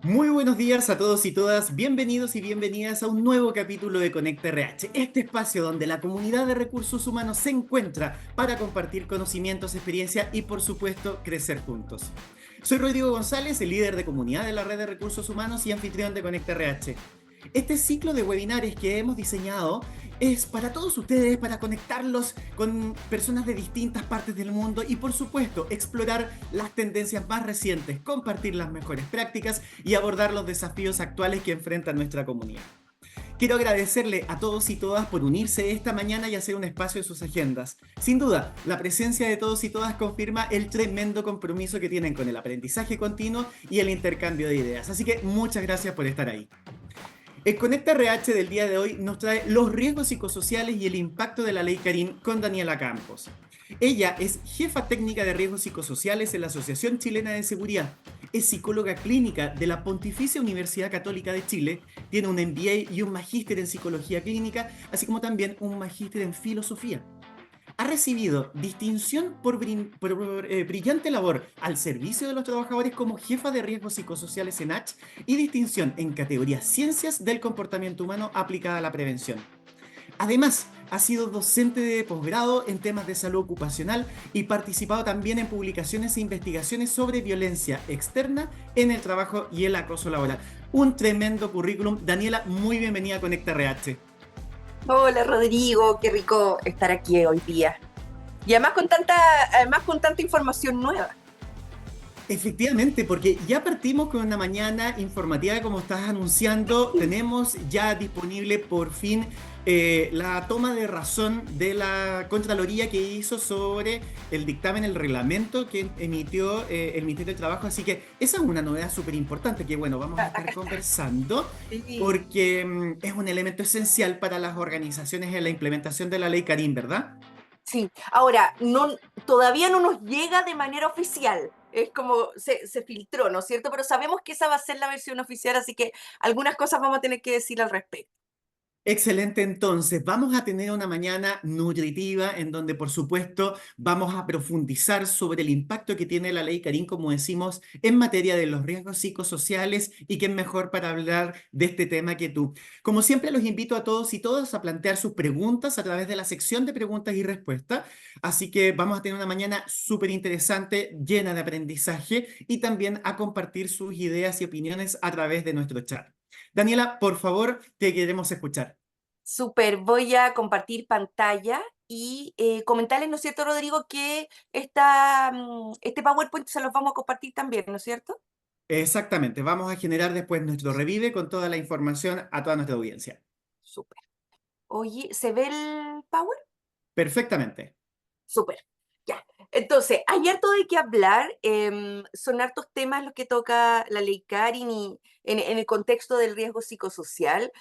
Muy buenos días a todos y todas, bienvenidos y bienvenidas a un nuevo capítulo de Conecta RH, este espacio donde la comunidad de recursos humanos se encuentra para compartir conocimientos, experiencia y por supuesto crecer juntos. Soy Rodrigo González, el líder de comunidad de la red de recursos humanos y anfitrión de Conecta RH. Este ciclo de webinares que hemos diseñado es para todos ustedes, para conectarlos con personas de distintas partes del mundo y por supuesto explorar las tendencias más recientes, compartir las mejores prácticas y abordar los desafíos actuales que enfrenta nuestra comunidad. Quiero agradecerle a todos y todas por unirse esta mañana y hacer un espacio en sus agendas. Sin duda, la presencia de todos y todas confirma el tremendo compromiso que tienen con el aprendizaje continuo y el intercambio de ideas. Así que muchas gracias por estar ahí. El Conecta RH del día de hoy nos trae los riesgos psicosociales y el impacto de la ley Karim con Daniela Campos. Ella es jefa técnica de riesgos psicosociales en la Asociación Chilena de Seguridad. Es psicóloga clínica de la Pontificia Universidad Católica de Chile. Tiene un MBA y un magíster en psicología clínica, así como también un magíster en filosofía. Ha recibido distinción por brillante labor al servicio de los trabajadores como jefa de riesgos psicosociales en H y distinción en categoría Ciencias del Comportamiento Humano aplicada a la prevención. Además, ha sido docente de posgrado en temas de salud ocupacional y participado también en publicaciones e investigaciones sobre violencia externa en el trabajo y el acoso laboral. Un tremendo currículum. Daniela, muy bienvenida a Conecta RH. Hola Rodrigo, qué rico estar aquí hoy día. Y además con tanta información nueva. Efectivamente, porque ya partimos con una mañana informativa, como estás anunciando, tenemos ya disponible por fin la toma de razón de la Contraloría que hizo sobre el dictamen, el reglamento que emitió el Ministerio del Trabajo, así que esa es una novedad súper importante que, bueno, vamos a Acá estar está. conversando Sí. porque es un elemento esencial para las organizaciones en la implementación de la ley Karim, ¿verdad? Sí, ahora, todavía no nos llega de manera oficial. Es como se filtró, ¿no es cierto? Pero sabemos que esa va a ser la versión oficial, así que algunas cosas vamos a tener que decir al respecto. Excelente, entonces vamos a tener una mañana nutritiva en donde por supuesto vamos a profundizar sobre el impacto que tiene la ley Karim, como decimos, en materia de los riesgos psicosociales y quién mejor para hablar de este tema que tú. Como siempre los invito a todos y todas a plantear sus preguntas a través de la sección de preguntas y respuestas, así que vamos a tener una mañana súper interesante, llena de aprendizaje y también a compartir sus ideas y opiniones a través de nuestro chat. Daniela, por favor, te queremos escuchar. Súper, voy a compartir pantalla y comentarles, ¿no es cierto, Rodrigo, que este PowerPoint se los vamos a compartir también, ¿no es cierto? Exactamente, vamos a generar después nuestro revive con toda la información a toda nuestra audiencia. Súper. Oye, ¿se ve el Power? Perfectamente. Súper. Ya. Entonces, hay harto de qué hablar. Son hartos temas los que toca la ley Karin y en el contexto del riesgo psicosocial.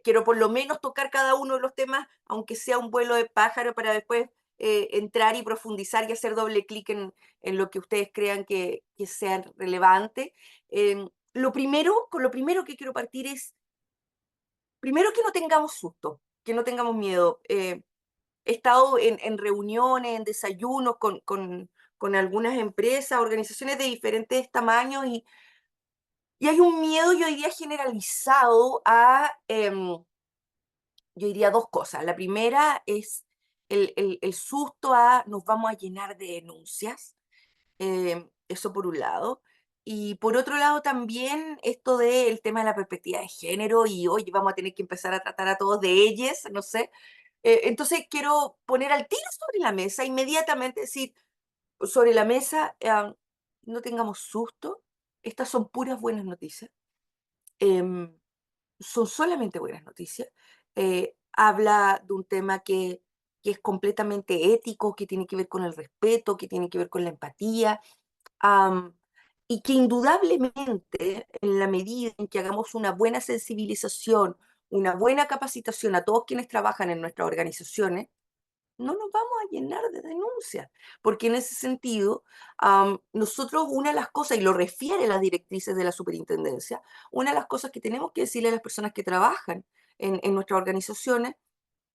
Quiero por lo menos tocar cada uno de los temas, aunque sea un vuelo de pájaro, para después entrar y profundizar y hacer doble clic en lo que ustedes crean que sea relevante. Con lo primero que quiero partir es, primero que no tengamos susto, que no tengamos miedo. He estado en reuniones, en desayunos con algunas empresas, organizaciones de diferentes tamaños y hay un miedo, yo diría, generalizado yo diría dos cosas. La primera es el susto a nos vamos a llenar de denuncias, eso por un lado. Y por otro lado también esto del tema de la perspectiva de género y, oye, vamos a tener que empezar a tratar a todos de ellas, no sé. Entonces quiero poner al tiro sobre la mesa, inmediatamente decir, sobre la mesa, no tengamos susto, estas son puras buenas noticias, em, son solamente buenas noticias. Habla de un tema que es completamente ético, que tiene que ver con el respeto, que tiene que ver con la empatía, am, y que indudablemente en la medida en que hagamos una buena sensibilización, una buena capacitación a todos quienes trabajan en nuestras organizaciones, no nos vamos a llenar de denuncias, porque en ese sentido, nosotros una de las cosas, y lo refiere las directrices de la superintendencia, una de las cosas que tenemos que decirle a las personas que trabajan en nuestras organizaciones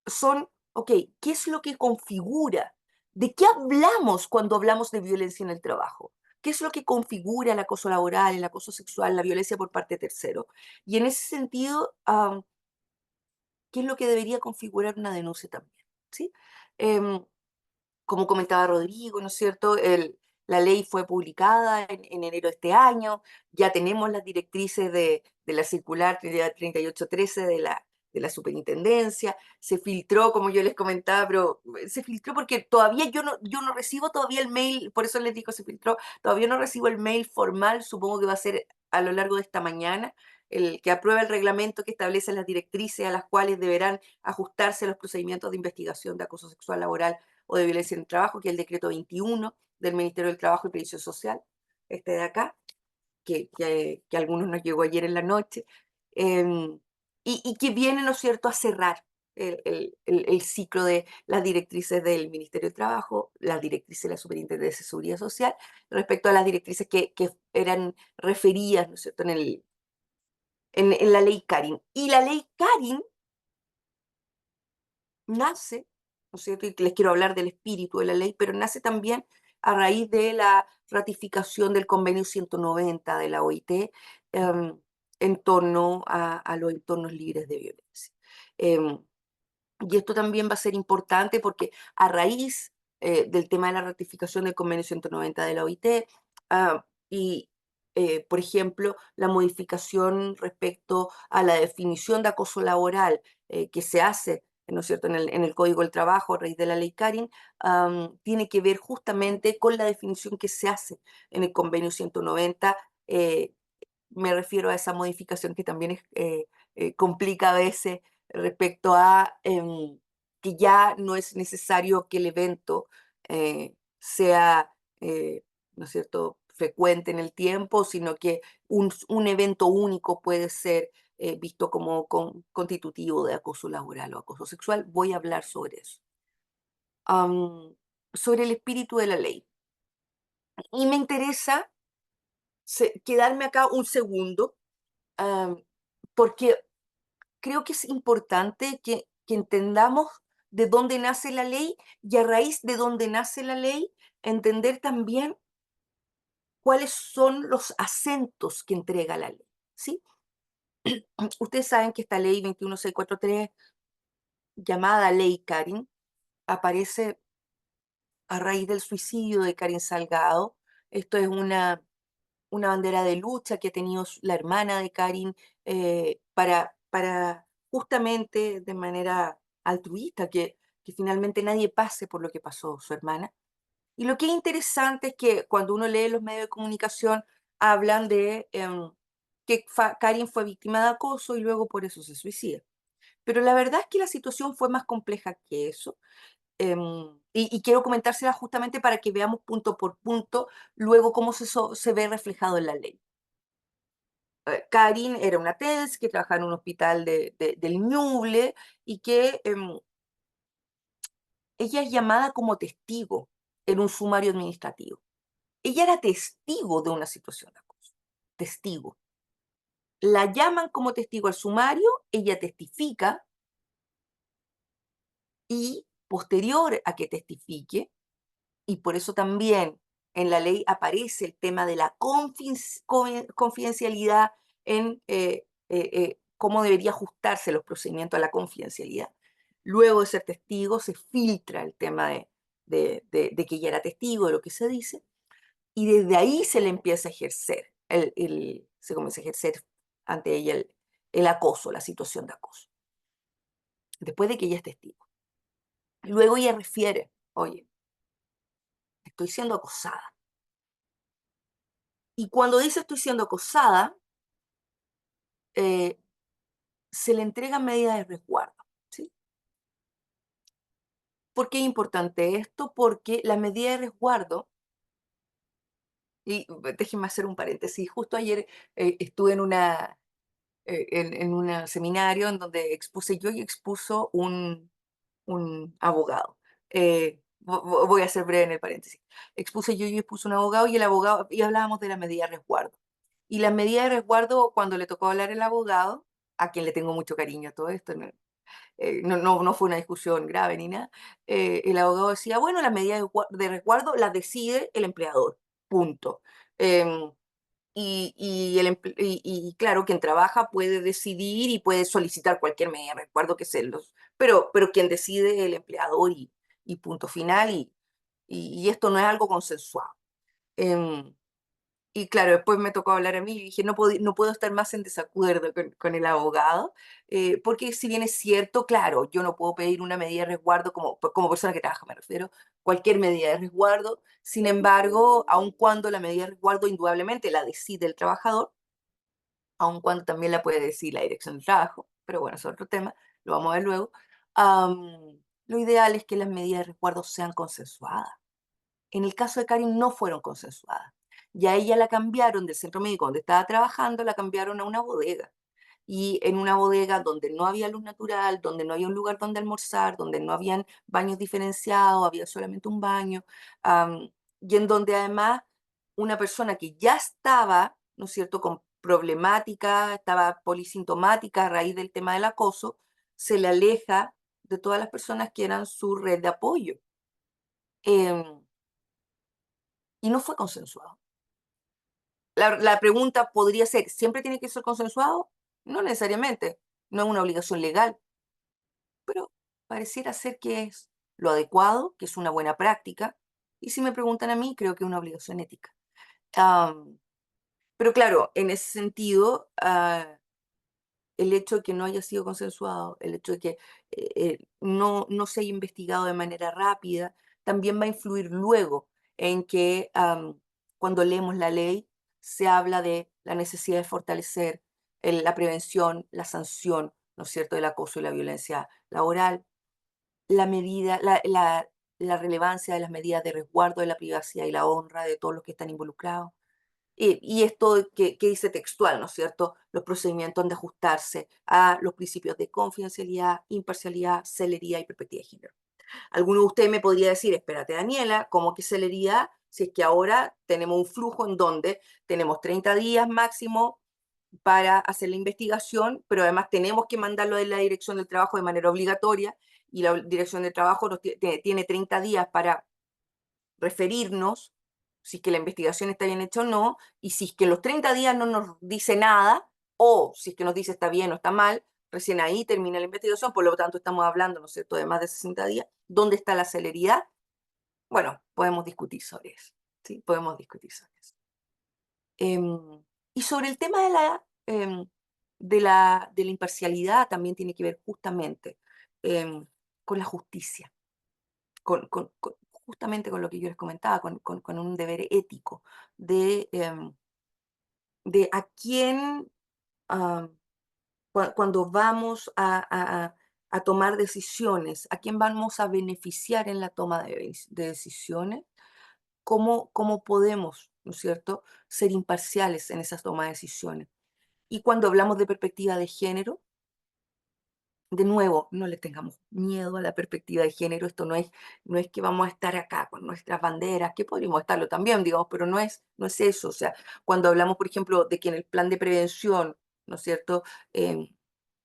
son, ok, ¿qué es lo que configura? ¿De qué hablamos cuando hablamos de violencia en el trabajo? qué es lo que configura el acoso laboral, el acoso sexual, la violencia por parte de terceros. Y en ese sentido, qué es lo que debería configurar una denuncia también, ¿sí? Em, Como comentaba Rodrigo, ¿no es cierto? La ley fue publicada en enero de este año, ya tenemos las directrices de la circular 3813 de la superintendencia, se filtró, como yo les comentaba, pero se filtró porque todavía yo no recibo todavía el mail, por eso les digo se filtró, todavía no recibo el mail formal, supongo que va a ser a lo largo de esta mañana, el que aprueba el reglamento que establece las directrices a las cuales deberán ajustarse los procedimientos de investigación de acoso sexual laboral o de violencia en el trabajo, que es el decreto 21 del Ministerio del Trabajo y Previsión Social, este de acá, que a algunos nos llegó ayer en la noche, y que viene, ¿no es cierto?, a cerrar el ciclo de las directrices del Ministerio del Trabajo, las directrices de la Superintendencia de Seguridad Social, respecto a las directrices que eran referidas, ¿no es cierto?, en la ley Carin. Y la ley Carin nace, ¿no es cierto? Y les quiero hablar del espíritu de la ley, pero nace también a raíz de la ratificación del convenio 190 de la OIT em, en torno a los entornos libres de violencia. Em, y esto también va a ser importante porque a raíz del tema de la ratificación del convenio 190 de la OIT y, por ejemplo, la modificación respecto a la definición de acoso laboral que se hace, ¿no es cierto?, en el Código del Trabajo a raíz de la ley Carin, tiene que ver justamente con la definición que se hace en el convenio 190. Me refiero a esa modificación que también complica a veces respecto a que ya no es necesario que el evento sea, ¿no es cierto?, frecuente en el tiempo, sino que un evento único puede ser visto como constitutivo de acoso laboral o acoso sexual. Voy a hablar sobre eso. Sobre el espíritu de la ley. Y me interesa quedarme acá un segundo, am, porque creo que es importante que entendamos de dónde nace la ley y a raíz de dónde nace la ley, entender también cuáles son los acentos que entrega la ley, ¿sí? Ustedes saben que esta ley 21643, llamada Ley Carin, aparece a raíz del suicidio de Karin Salgado. Esto es una bandera de lucha que ha tenido la hermana de Karin para justamente de manera altruista, que finalmente nadie pase por lo que pasó su hermana. Y lo que es interesante es que cuando uno lee los medios de comunicación, hablan de que Karin fue víctima de acoso y luego por eso se suicida. Pero la verdad es que la situación fue más compleja que eso. Y quiero comentársela justamente para que veamos punto por punto luego cómo se ve reflejado en la ley. Karin era una TENS que trabajaba en un hospital del Ñuble y que ella es llamada como testigo en un sumario administrativo. Ella era testigo de una situación de acoso. Testigo. La llaman como testigo al sumario, ella testifica y posterior a que testifique, y por eso también en la ley aparece el tema de la confidencialidad en cómo debería ajustarse los procedimientos a la confidencialidad. Luego de ser testigo se filtra el tema de que ella era testigo, de lo que se dice, y desde ahí se le empieza a ejercer, se comienza a ejercer ante ella el acoso, la situación de acoso, después de que ella es testigo. Luego ella refiere, oye, estoy siendo acosada. Y cuando dice estoy siendo acosada, eh, se le entregan medidas de resguardo, ¿sí? ¿Por qué es importante esto? Porque la medida de resguardo, y déjenme hacer un paréntesis, justo ayer estuve en un seminario en donde expuse yo y expuso un abogado. Voy a ser breve en el paréntesis. Expuse yo y expuso un abogado y el abogado, y hablábamos de la medida de resguardo. Y la medida de resguardo, cuando le tocó hablar el abogado, a quien le tengo mucho cariño a todo esto, no fue una discusión grave ni nada, el abogado decía, bueno, las medidas de resguardo las decide el empleador. punto. Em, y claro, quien trabaja puede decidir y puede solicitar cualquier medida de resguardo que se los, pero quien decide es el empleador y punto final, y esto no es algo consensuado. Em, y claro, después me tocó hablar a mí y dije, no puedo estar más en desacuerdo con el abogado, porque si bien es cierto, claro, yo no puedo pedir una medida de resguardo como persona que trabaja, me refiero, cualquier medida de resguardo. Sin embargo, aun cuando la medida de resguardo indudablemente la decide el trabajador, aun cuando también la puede decir la dirección del trabajo, pero bueno, es otro tema, lo vamos a ver luego, lo ideal es que las medidas de resguardo sean consensuadas. En el caso de Karin no fueron consensuadas. Y a ella la cambiaron del centro médico donde estaba trabajando, la cambiaron a una bodega. Y en una bodega donde no había luz natural, donde no había un lugar donde almorzar, donde no habían baños diferenciados, había solamente un baño, y en donde además una persona que ya estaba, ¿no es cierto?, con problemática, estaba polisintomática a raíz del tema del acoso, se le aleja de todas las personas que eran su red de apoyo. Em, y no fue consensuado. La pregunta podría ser, ¿siempre tiene que ser consensuado? No necesariamente, no es una obligación legal, pero pareciera ser que es lo adecuado, que es una buena práctica, y si me preguntan a mí, creo que es una obligación ética. Am, pero claro, en ese sentido, el hecho de que no haya sido consensuado, el hecho de que no se haya investigado de manera rápida, también va a influir luego en que cuando leemos la ley se habla de la necesidad de fortalecer la prevención, la sanción, ¿no es cierto?, del acoso y la violencia laboral, la medida, la relevancia de las medidas de resguardo de la privacidad y la honra de todos los que están involucrados. Y esto que dice textual, ¿no es cierto? Los procedimientos han de ajustarse a los principios de confidencialidad, imparcialidad, celeridad y perspectiva de género. Alguno de ustedes me podría decir, espérate, Daniela, ¿cómo que celeridad? Si es que ahora tenemos un flujo en donde tenemos 30 días máximo para hacer la investigación, pero además tenemos que mandarlo a la Dirección del Trabajo de manera obligatoria y la Dirección del Trabajo tiene 30 días para referirnos si es que la investigación está bien hecha o no, y si es que los 30 días no nos dice nada, o si es que nos dice está bien o está mal, recién ahí termina la investigación, por lo tanto estamos hablando, ¿no es cierto?, de más de 60 días. ¿Dónde está la celeridad? Bueno, podemos discutir sobre eso, ¿sí? Podemos discutir sobre eso. Em, y sobre el tema de la imparcialidad también tiene que ver justamente em, con la justicia, justamente con lo que yo les comentaba, con un deber ético de a quién, ah, cuando vamos a tomar decisiones, a quién vamos a beneficiar en la toma de decisiones, cómo podemos, ¿no es cierto?, ser imparciales en esas tomas de decisiones. Y cuando hablamos de perspectiva de género, de nuevo, no le tengamos miedo a la perspectiva de género. Esto no es que vamos a estar acá con nuestras banderas, que podríamos estarlo también, digamos, pero no es eso. O sea, cuando hablamos, por ejemplo, de que en el plan de prevención, ¿no es cierto?,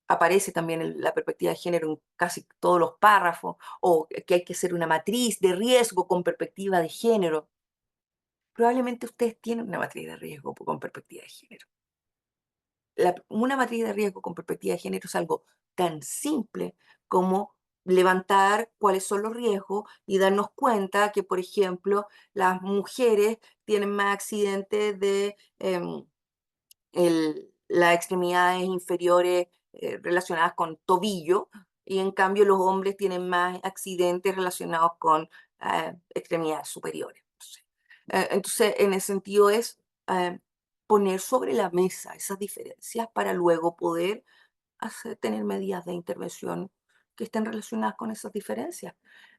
aparece también la perspectiva de género en casi todos los párrafos, o que hay que hacer una matriz de riesgo con perspectiva de género. Probablemente ustedes tienen una matriz de riesgo con perspectiva de género. Una matriz de riesgo con perspectiva de género es algo tan simple como levantar cuáles son los riesgos y darnos cuenta que, por ejemplo, las mujeres tienen más accidentes de las extremidades inferiores relacionadas con tobillo, y en cambio los hombres tienen más accidentes relacionados con extremidades superiores. Entonces, en ese sentido es eh, poner sobre la mesa esas diferencias para luego poder tener medidas de intervención que estén relacionadas con esas diferencias,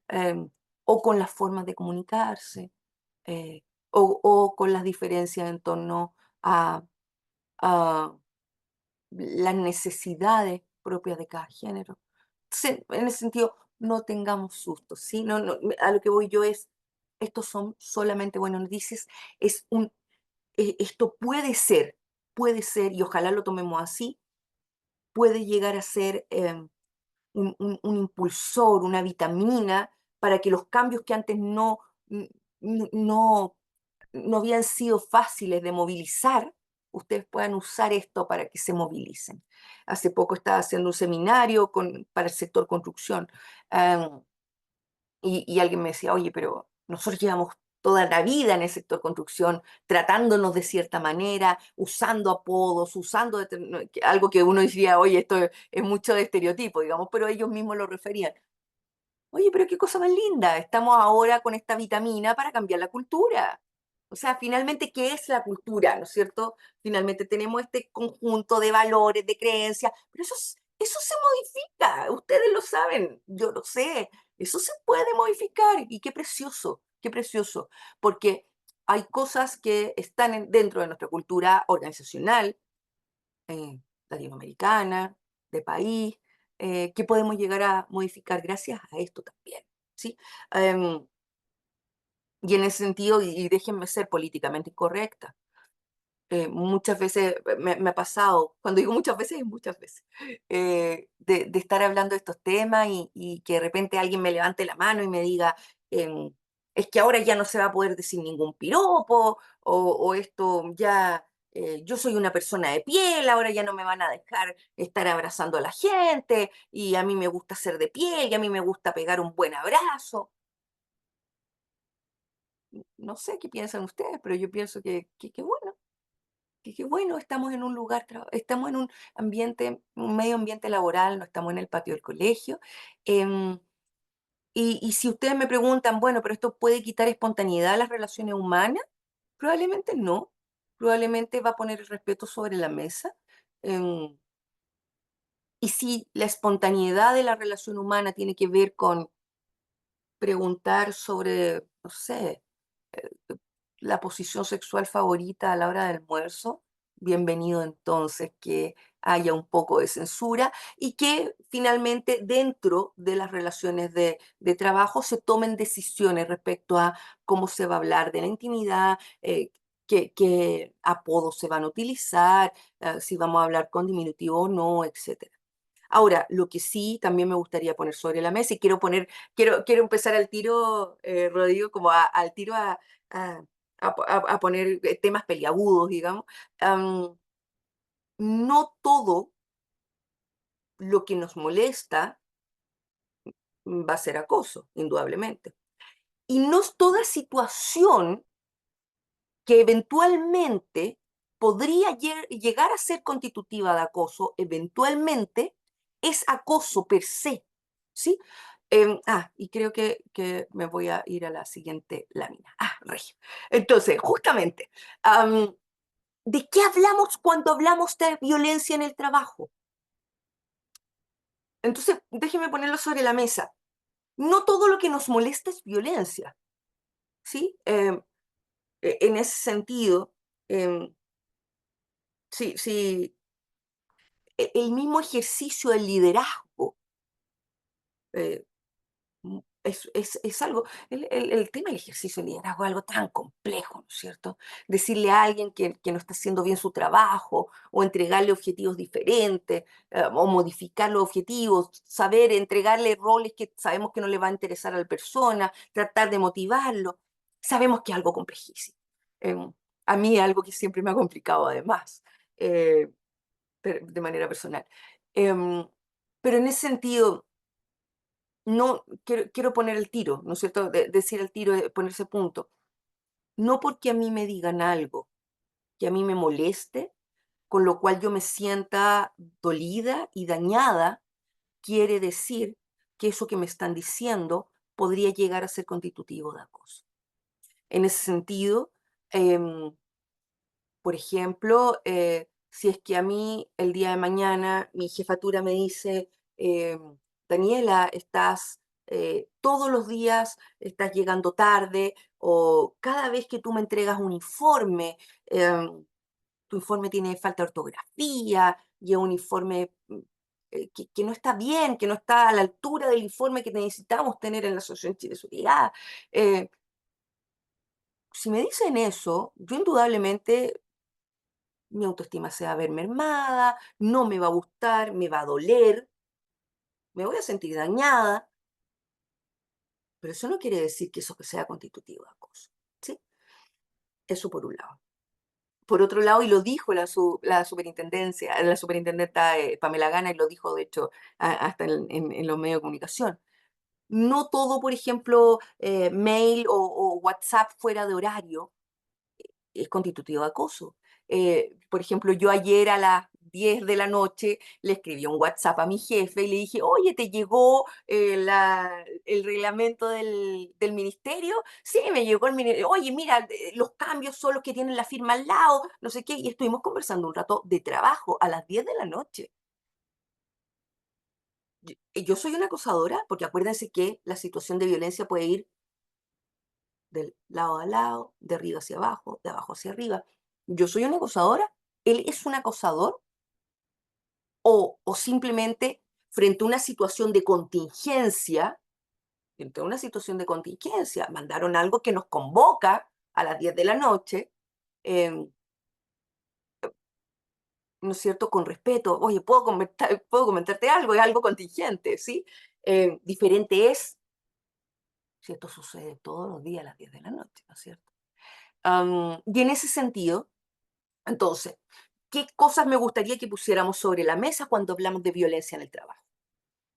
em, o con las formas de comunicarse, eh, o con las diferencias en torno a las necesidades propias de cada género. Entonces, en ese sentido, no tengamos sustos, ¿sí? A lo que voy yo es, estos son solamente buenas noticias, esto puede ser, y ojalá lo tomemos así, puede llegar a ser un impulsor, una vitamina para que los cambios que antes no no habían sido fáciles de movilizar, ustedes puedan usar esto para que se movilicen. Hace poco estaba haciendo un seminario para el sector construcción, am, y alguien me decía, oye, pero nosotros llevamos toda la vida en el sector construcción, tratándonos de cierta manera, usando apodos, usando algo que uno decía, oye, esto es mucho de estereotipo, digamos, pero ellos mismos lo referían. Oye, pero qué cosa más linda, estamos ahora con esta vitamina para cambiar la cultura. O sea, finalmente, ¿qué es la cultura? ¿No es cierto? Finalmente tenemos este conjunto de valores, de creencias, pero eso se modifica, ustedes lo saben, yo lo sé, eso se puede modificar y qué precioso, porque hay cosas que están dentro de nuestra cultura organizacional, eh, latinoamericana, de país, que podemos llegar a modificar gracias a esto también, ¿sí? Em, y en ese sentido, y déjenme ser políticamente incorrecta, muchas veces me ha pasado, cuando digo muchas veces, es muchas veces, de estar hablando de estos temas y que de repente alguien me levante la mano y me diga, em, es que ahora ya no se va a poder decir ningún piropo, o esto ya, yo soy una persona de piel, ahora ya no me van a dejar estar abrazando a la gente, y a mí me gusta ser de piel, y a mí me gusta pegar un buen abrazo. No sé qué piensan ustedes, pero yo pienso que bueno. Qué bueno, estamos en un lugar, estamos en un ambiente, un medio ambiente laboral, no estamos en el patio del colegio. em, y si ustedes me preguntan, bueno, pero esto puede quitar espontaneidad a las relaciones humanas, probablemente no. Probablemente va a poner el respeto sobre la mesa. em, y si la espontaneidad de la relación humana tiene que ver con preguntar sobre, no sé, eh, la posición sexual favorita a la hora del almuerzo, bienvenido entonces que haya un poco de censura y que finalmente dentro de las relaciones de trabajo se tomen decisiones respecto a cómo se va a hablar de la intimidad, qué apodos se van a utilizar, si vamos a hablar con diminutivo o no, etcétera. Ahora, lo que sí también me gustaría poner sobre la mesa y quiero empezar al tiro, Rodrigo, como al tiro a, a poner temas peliagudos, digamos. am, no todo lo que nos molesta va a ser acoso, indudablemente. Y no es toda situación que eventualmente podría llegar a ser constitutiva de acoso, eventualmente es acoso per se, ¿sí? Y creo que me voy a ir a la siguiente lámina. Regio. Entonces, justamente, ¿de qué hablamos cuando hablamos de violencia en el trabajo? Entonces, déjeme ponerlo sobre la mesa. No todo lo que nos molesta es violencia, ¿sí? En ese sentido, em, sí, el mismo ejercicio del liderazgo eh, es algo, el tema del ejercicio del liderazgo es algo tan complejo, ¿no es cierto? Decirle a alguien que no está haciendo bien su trabajo o entregarle objetivos diferentes o modificar los objetivos, saber entregarle roles que sabemos que no le va a interesar a la persona, tratar de motivarlo, sabemos que es algo complejísimo. Em, a mí es algo que siempre me ha complicado además. eh, de manera personal. Em, pero en ese sentido, no quiero poner el tiro, ¿no es cierto? Decir el tiro, poner ese punto. No porque a mí me digan algo que a mí me moleste, con lo cual yo me sienta dolida y dañada, quiere decir que eso que me están diciendo podría llegar a ser constitutivo de acoso. En ese sentido, em, por ejemplo, si es que a mí el día de mañana mi jefatura me dice, Daniela, todos los días estás llegando tarde o cada vez que tú me entregas un informe, tu informe tiene falta de ortografía y es un informe que no está bien, que no está a la altura del informe que necesitamos tener en la Asociación Chile Seguridad. eh, si me dicen eso, yo indudablemente mi autoestima se va a ver mermada, no me va a gustar, me va a doler, me voy a sentir dañada, pero eso no quiere decir que eso sea constitutivo de acoso, ¿sí? Eso por un lado. Por otro lado, y lo dijo la superintendenta Pamela Gana, y lo dijo de hecho hasta en los medios de comunicación. No todo, por ejemplo, mail o WhatsApp fuera de horario es constitutivo de acoso. Por ejemplo, yo ayer a las 10 de la noche le escribí un WhatsApp a mi jefe y le dije, oye, ¿te llegó el reglamento del ministerio? Sí, me llegó el ministerio. Oye, mira, los cambios son los que tienen la firma al lado, no sé qué. Y estuvimos conversando un rato de trabajo a las 10 de la noche. Yo soy una acosadora porque acuérdense que la situación de violencia puede ir del lado a lado, de arriba hacia abajo, de abajo hacia arriba. Yo soy una acosadora, él es un acosador o simplemente frente a una situación de contingencia, frente a una situación de contingencia, mandaron algo que nos convoca a las 10 de la noche, em, ¿no es cierto? Con respeto, oye, puedo comentarte algo, es algo contingente, ¿sí? Diferente es si esto sucede todos los días a las 10 de la noche, ¿no es cierto? Y en ese sentido, entonces, ¿qué cosas me gustaría que pusiéramos sobre la mesa cuando hablamos de violencia en el trabajo?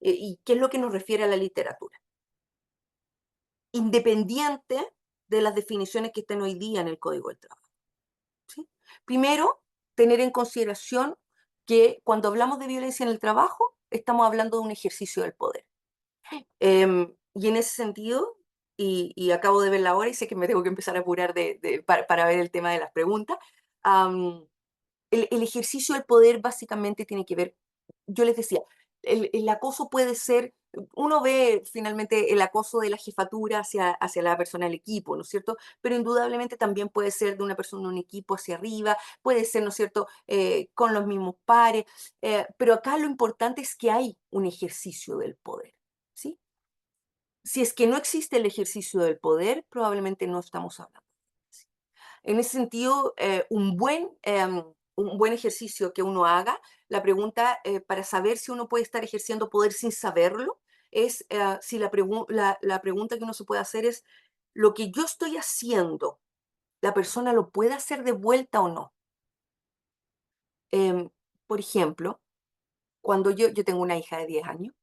¿Y qué es lo que nos refiere a la literatura? Independiente de las definiciones que estén hoy día en el Código del Trabajo. ¿Sí? Primero, tener en consideración que cuando hablamos de violencia en el trabajo, estamos hablando de un ejercicio del poder. Y en ese sentido, y acabo de ver la hora y sé que me tengo que empezar a apurar para ver el tema de las preguntas, el ejercicio del poder básicamente tiene que ver, yo les decía, el acoso puede ser, uno ve finalmente el acoso de la jefatura hacia la persona del equipo, ¿no es cierto? Pero indudablemente también puede ser de una persona de un equipo hacia arriba, puede ser, ¿no es cierto?, con los mismos pares, pero acá lo importante es que hay un ejercicio del poder, ¿sí? Si es que no existe el ejercicio del poder, probablemente no estamos hablando. En ese sentido, un buen ejercicio que uno haga, la pregunta para saber si uno puede estar ejerciendo poder sin saberlo, es si la pregunta que uno se puede hacer es, ¿lo que yo estoy haciendo, la persona lo puede hacer de vuelta o no? Em, por ejemplo, cuando yo tengo una hija de 10 años,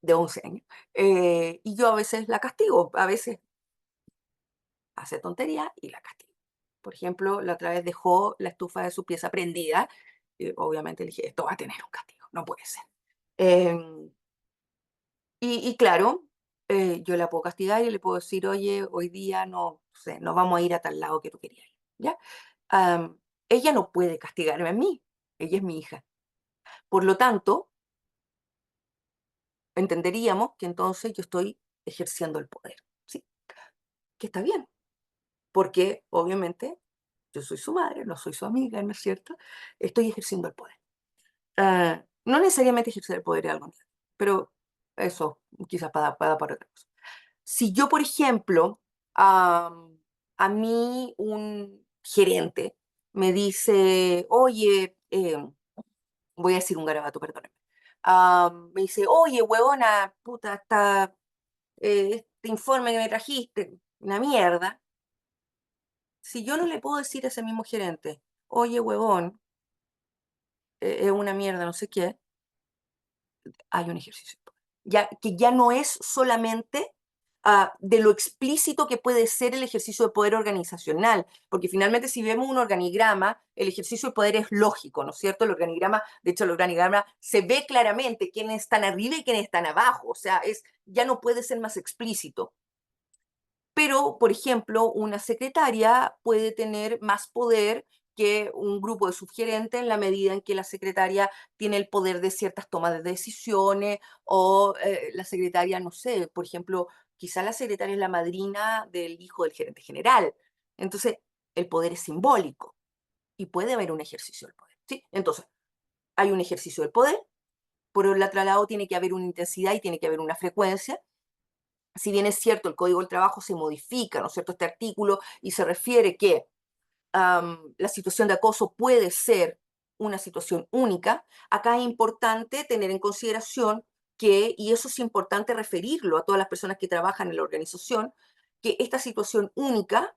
de 11 años, y yo a veces la castigo, a veces hace tontería y la castigo. Por ejemplo, la otra vez dejó la estufa de su pieza prendida y obviamente le dije, esto va a tener un castigo, no puede ser. Em, y claro, yo la puedo castigar y le puedo decir, oye, hoy día no sé, no vamos a ir a tal lado que tú querías ir, ¿ya? Am, ella no puede castigarme a mí, ella es mi hija. Por lo tanto, entenderíamos que entonces yo estoy ejerciendo el poder, ¿sí? Que está bien, porque obviamente yo soy su madre, no soy su amiga, ¿no es cierto? Estoy ejerciendo el poder. No necesariamente ejercer el poder es algo negativo, pero eso quizás para otra cosa. Si yo, por ejemplo, a mí un gerente me dice, oye, voy a decir un garabato, perdónenme. Me dice, oye, huevona, puta, este informe que me trajiste, una mierda. Si yo no le puedo decir a ese mismo gerente, oye, huevón, es una mierda, no sé qué, hay un ejercicio de poder. Que ya no es solamente de lo explícito que puede ser el ejercicio de poder organizacional, porque finalmente si vemos un organigrama, el ejercicio de poder es lógico, ¿no es cierto? El organigrama, de hecho, el organigrama se ve claramente quiénes están arriba y quiénes están abajo, o sea, ya no puede ser más explícito. Pero, por ejemplo, una secretaria puede tener más poder que un grupo de subgerentes en la medida en que la secretaria tiene el poder de ciertas tomas de decisiones o la secretaria, no sé, por ejemplo, quizá la secretaria es la madrina del hijo del gerente general. Entonces, el poder es simbólico y puede haber un ejercicio del poder, ¿sí? Entonces, hay un ejercicio del poder, por el otro lado tiene que haber una intensidad y tiene que haber una frecuencia. Si bien es cierto, el Código del Trabajo se modifica, ¿no es cierto?, este artículo y se refiere que la situación de acoso puede ser una situación única, acá es importante tener en consideración que, y eso es importante referirlo a todas las personas que trabajan en la organización, que esta situación única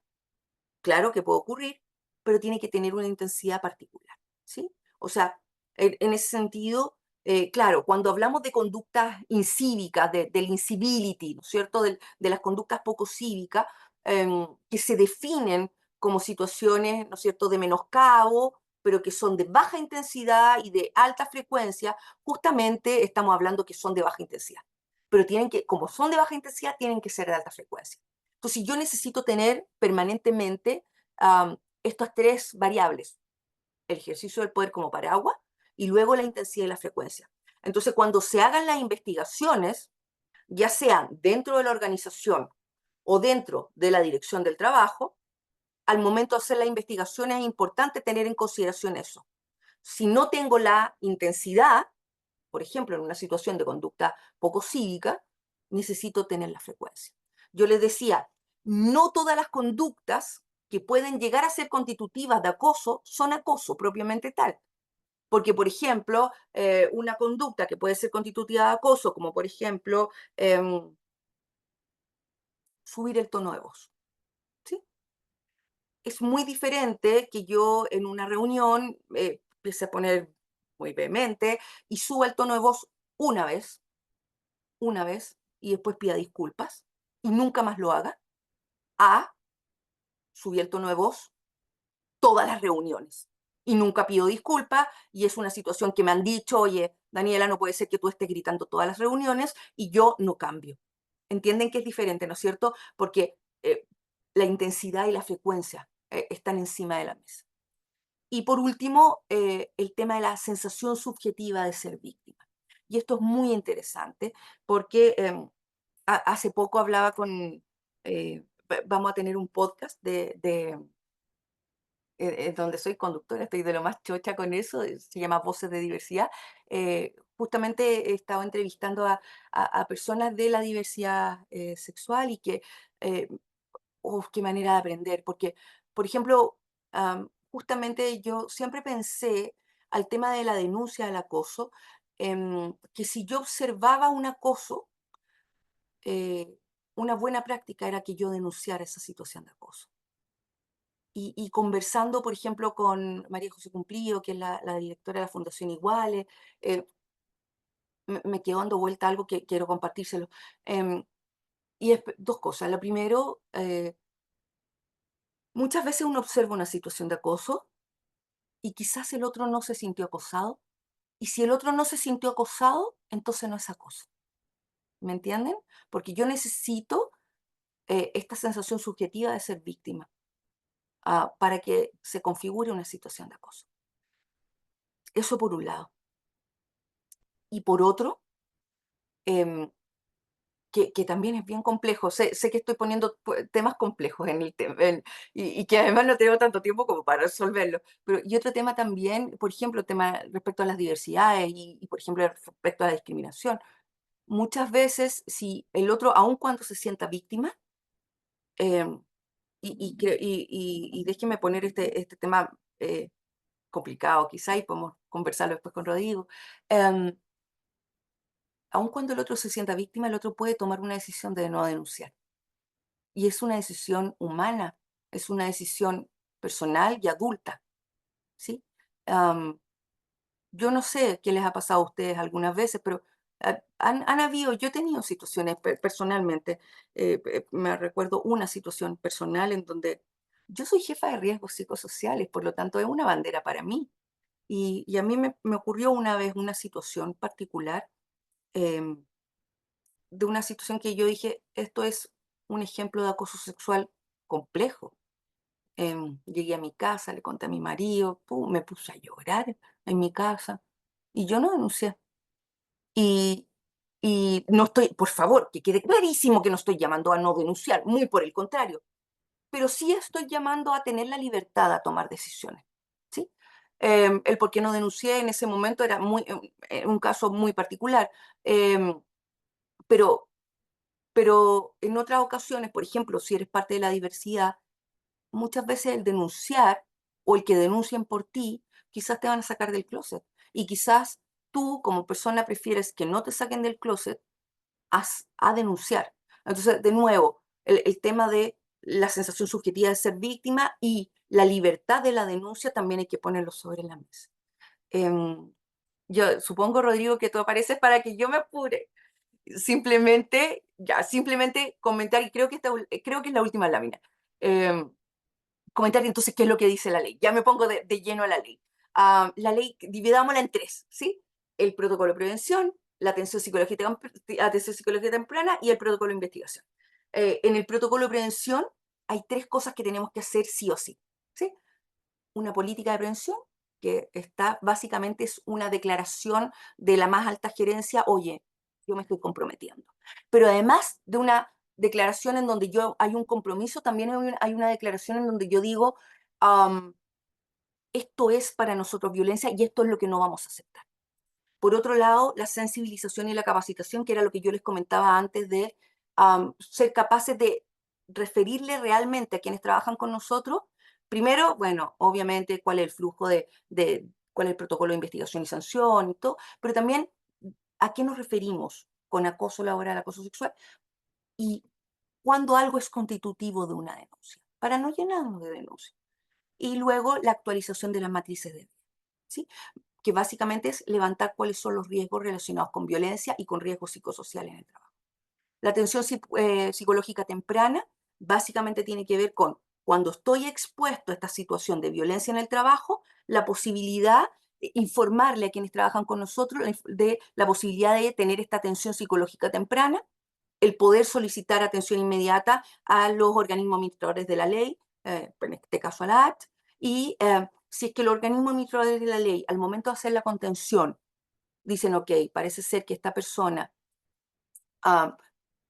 claro que puede ocurrir, pero tiene que tener una intensidad particular, ¿sí? O sea, en ese sentido, claro, cuando hablamos de conductas incívicas, del incivility, ¿no es cierto?, de las conductas poco cívicas, que se definen como situaciones, ¿no es cierto?, de menoscabo, pero que son de baja intensidad y de alta frecuencia, justamente estamos hablando que son de baja intensidad. Pero tienen que, como son de baja intensidad, tienen que ser de alta frecuencia. Entonces, yo necesito tener permanentemente estas tres variables: el ejercicio del poder como paraguas y luego la intensidad y la frecuencia. Entonces, cuando se hagan las investigaciones, ya sean dentro de la organización o dentro de la dirección del trabajo, al momento de hacer la investigación es importante tener en consideración eso. Si no tengo la intensidad, por ejemplo, en una situación de conducta poco cívica, necesito tener la frecuencia. Yo les decía, no todas las conductas que pueden llegar a ser constitutivas de acoso son acoso propiamente tal. Porque, por ejemplo, una conducta que puede ser constitutiva de acoso, como por ejemplo subir el tono de voz, ¿sí? Es muy diferente que yo en una reunión empiece a poner muy vehemente y suba el tono de voz una vez, una vez, y después pida disculpas y nunca más lo haga, a subir el tono de voz todas las reuniones y nunca pido disculpas, y es una situación que me han dicho: oye, Daniela, no puede ser que tú estés gritando todas las reuniones y yo no cambio. Entienden que es diferente, ¿no es cierto? Porque la intensidad y la frecuencia están encima de la mesa. Y por último, el tema de la sensación subjetiva de ser víctima. Y esto es muy interesante porque hace poco hablaba con, vamos a tener un podcast donde soy conductora, estoy de lo más chocha con eso, se llama Voces de Diversidad. Justamente he estado entrevistando a personas de la diversidad sexual y que, eh, qué manera de aprender, porque, por ejemplo, justamente yo siempre pensé al tema de la denuncia del acoso, que si yo observaba un acoso, eh, una buena práctica era que yo denunciara esa situación de acoso. Y conversando, por ejemplo, con María José Cumplido, que es la directora de la Fundación Iguales, eh, me quedó dando vuelta algo que quiero compartírselo. Em, y es dos cosas. Lo primero, muchas veces uno observa una situación de acoso y quizás el otro no se sintió acosado. Y si el otro no se sintió acosado, entonces no es acoso. ¿Me entienden? Porque yo necesito esta sensación subjetiva de ser víctima para que se configure una situación de acoso. Eso por un lado. Y por otro, em, que también es bien complejo. Sé que estoy poniendo temas complejos en el tema y que además no tengo tanto tiempo como para resolverlo. Pero, y otro tema también, por ejemplo, tema respecto a las diversidades y, por ejemplo, respecto a la discriminación. Muchas veces, si el otro, aun cuando se sienta víctima, em, y déjeme poner este tema complicado quizá y podemos conversarlo después con Rodrigo. em, Aun cuando el otro se sienta víctima, el otro puede tomar una decisión de no denunciar. Y es una decisión humana, es una decisión personal y adulta, ¿sí? Am, yo no sé qué les ha pasado a ustedes algunas veces, pero han habido, yo he tenido situaciones personalmente, me recuerdo una situación personal en donde yo soy jefa de riesgos psicosociales, por lo tanto es una bandera para mí. Y a mí me ocurrió una vez una situación particular, em, de una situación que yo dije, esto es un ejemplo de acoso sexual complejo. Llegué a mi casa, le conté a mi marido, pum, me puse a llorar en mi casa y yo no denuncié. Y, y no estoy, por favor, que quede clarísimo que no estoy llamando a no denunciar, muy por el contrario, pero sí estoy llamando a tener la libertad a tomar decisiones, ¿sí? El por qué no denuncié en ese momento era un caso muy particular, em, pero, pero en otras ocasiones, por ejemplo, si eres parte de la diversidad, muchas veces el denunciar o el que denuncien por ti, quizás te van a sacar del closet. Y quizás tú como persona prefieres que no te saquen del closet a denunciar. Entonces, de nuevo, el tema de la sensación subjetiva de ser víctima y la libertad de la denuncia también hay que ponerlo sobre la mesa. Em, yo supongo, Rodrigo, que tú apareces para que yo me apure. Simplemente comentar, y creo que es la última lámina. Em, Comentar entonces qué es lo que dice la ley. Ya me pongo de lleno a la ley. La ley, dividámosla en tres, ¿sí? El protocolo de prevención, la atención psicológica temprana y el protocolo de investigación. En el protocolo de prevención hay tres cosas que tenemos que hacer sí o sí, ¿sí? Una política de prevención que está básicamente es una declaración de la más alta gerencia, oye, yo me estoy comprometiendo. Pero además de una declaración en donde hay un compromiso, también hay una declaración en donde yo digo, um, esto es para nosotros violencia y esto es lo que no vamos a aceptar. Por otro lado, la sensibilización y la capacitación, que era lo que yo les comentaba antes de ser capaces de referirle realmente a quienes trabajan con nosotros. Primero, bueno, obviamente cuál es el flujo cuál es el protocolo de investigación y sanción y todo, pero también a qué nos referimos con acoso laboral, acoso sexual y cuando algo es constitutivo de una denuncia, para no llenarnos de denuncias. Y luego la actualización de las matrices de riesgo, ¿sí? Que básicamente es levantar cuáles son los riesgos relacionados con violencia y con riesgos psicosociales en el trabajo. La atención psicológica temprana básicamente tiene que ver con cuando estoy expuesto a esta situación de violencia en el trabajo, la posibilidad de informarle a quienes trabajan con nosotros de la posibilidad de tener esta atención psicológica temprana, el poder solicitar atención inmediata a los organismos administradores de la ley, en este caso a la ACT, y si es que los organismos administradores de la ley, al momento de hacer la contención, dicen, ok, parece ser que esta persona uh,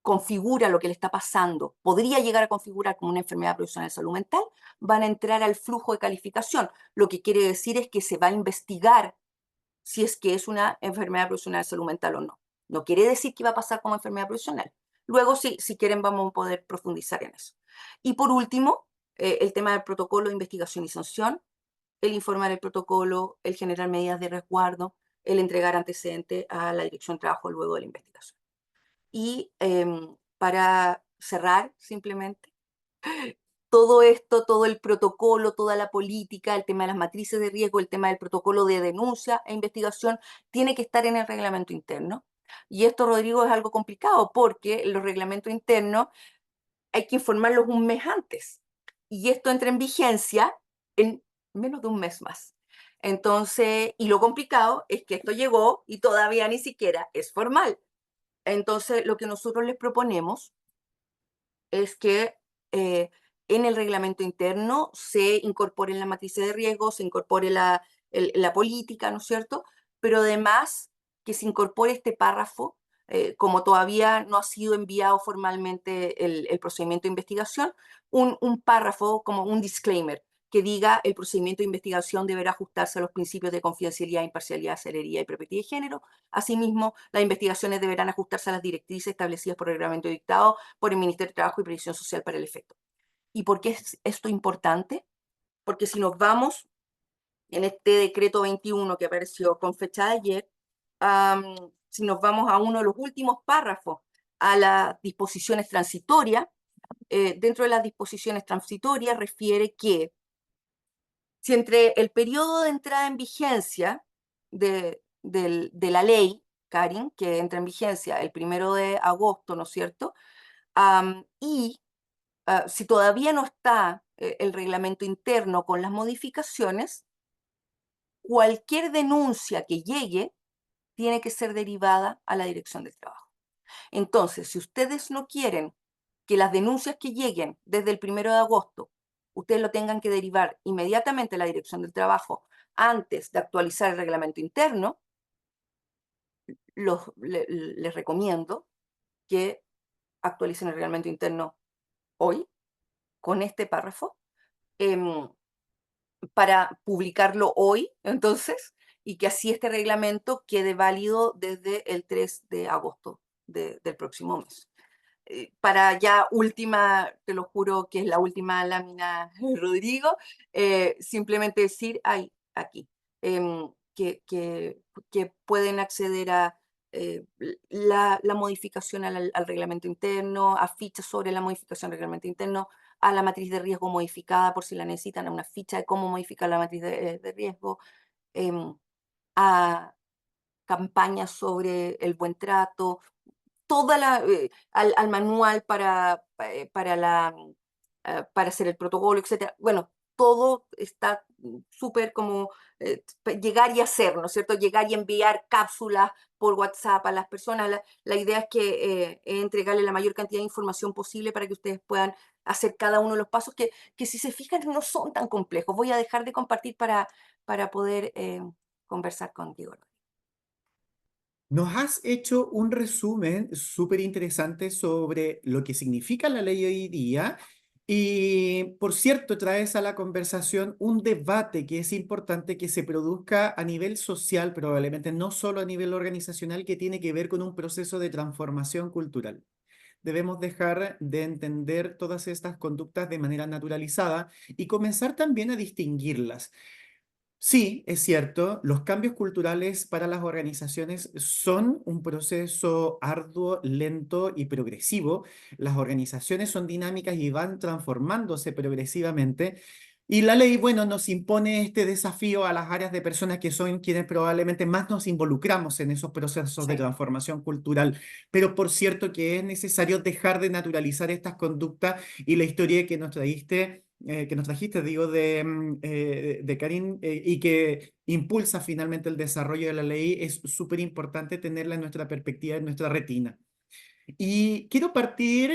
configura lo que le está pasando, podría llegar a configurar como una enfermedad profesional de salud mental, van a entrar al flujo de calificación. Lo que quiere decir es que se va a investigar si es que es una enfermedad profesional de salud mental o no. No quiere decir que va a pasar como enfermedad profesional. Luego, sí, si quieren, vamos a poder profundizar en eso. Y por último, el tema del protocolo de investigación y sanción, el informar el protocolo, el generar medidas de resguardo, el entregar antecedentes a la Dirección de Trabajo luego de la investigación. Y para cerrar, simplemente, todo esto, todo el protocolo, toda la política, el tema de las matrices de riesgo, el tema del protocolo de denuncia e investigación, tiene que estar en el reglamento interno. Y esto, Rodrigo, es algo complicado porque los reglamentos internos hay que informarlos un mes antes. Y esto entra en vigencia en menos de un mes más. Entonces, y lo complicado es que esto llegó y todavía ni siquiera es formal. Entonces, lo que nosotros les proponemos es que en el reglamento interno se incorporen la matriz de riesgo, se incorpore la política, ¿no es cierto? Pero además que se incorpore este párrafo, como todavía no ha sido enviado formalmente el procedimiento de investigación, un párrafo como un disclaimer que diga el procedimiento de investigación deberá ajustarse a los principios de confidencialidad, imparcialidad, celeridad y perspectiva de género. Asimismo, las investigaciones deberán ajustarse a las directrices establecidas por el reglamento dictado por el Ministerio de Trabajo y Previsión Social para el efecto. ¿Y por qué es esto importante? Porque si nos vamos en este decreto 21 que apareció con fecha de ayer, si nos vamos a uno de los últimos párrafos, a las disposiciones transitorias, dentro de las disposiciones transitorias refiere que si entre el periodo de entrada en vigencia de la ley, Karin, que entra en vigencia el 1 de agosto, ¿no es cierto? Y si todavía no está el reglamento interno con las modificaciones, cualquier denuncia que llegue tiene que ser derivada a la Dirección del Trabajo. Entonces, si ustedes no quieren que las denuncias que lleguen desde el 1 de agosto, ustedes lo tengan que derivar inmediatamente a la Dirección del Trabajo antes de actualizar el reglamento interno, les recomiendo que actualicen el reglamento interno hoy con este párrafo em, para publicarlo hoy, entonces, y que así este reglamento quede válido desde el 3 de agosto del próximo mes. Para ya última, te lo juro que es la última lámina, Rodrigo, simplemente decir, ay, aquí, que pueden acceder a la modificación al reglamento interno, a fichas sobre la modificación del reglamento interno, a la matriz de riesgo modificada por si la necesitan, a una ficha de cómo modificar la matriz de riesgo, em, a campañas sobre el buen trato, al manual para hacer el protocolo, etcétera. Bueno, todo está súper como llegar y hacer, ¿no es cierto? Llegar y enviar cápsulas por WhatsApp a las personas. La idea es que entregarle la mayor cantidad de información posible para que ustedes puedan hacer cada uno de los pasos que si se fijan no son tan complejos. Voy a dejar de compartir para poder conversar contigo. Nos has hecho un resumen súper interesante sobre lo que significa la ley hoy día y, por cierto, traes a la conversación un debate que es importante que se produzca a nivel social, probablemente no solo a nivel organizacional, que tiene que ver con un proceso de transformación cultural. Debemos dejar de entender todas estas conductas de manera naturalizada y comenzar también a distinguirlas. Sí, es cierto, los cambios culturales para las organizaciones son un proceso arduo, lento y progresivo. Las organizaciones son dinámicas y van transformándose progresivamente. Y la ley, bueno, nos impone este desafío a las áreas de personas que son quienes probablemente más nos involucramos en esos procesos de Sí. transformación cultural. Pero por cierto que es necesario dejar de naturalizar estas conductas y la historia que nos trajiste, digo, de Karin, y que impulsa finalmente el desarrollo de la ley, es súper importante tenerla en nuestra perspectiva, en nuestra retina. Y quiero partir,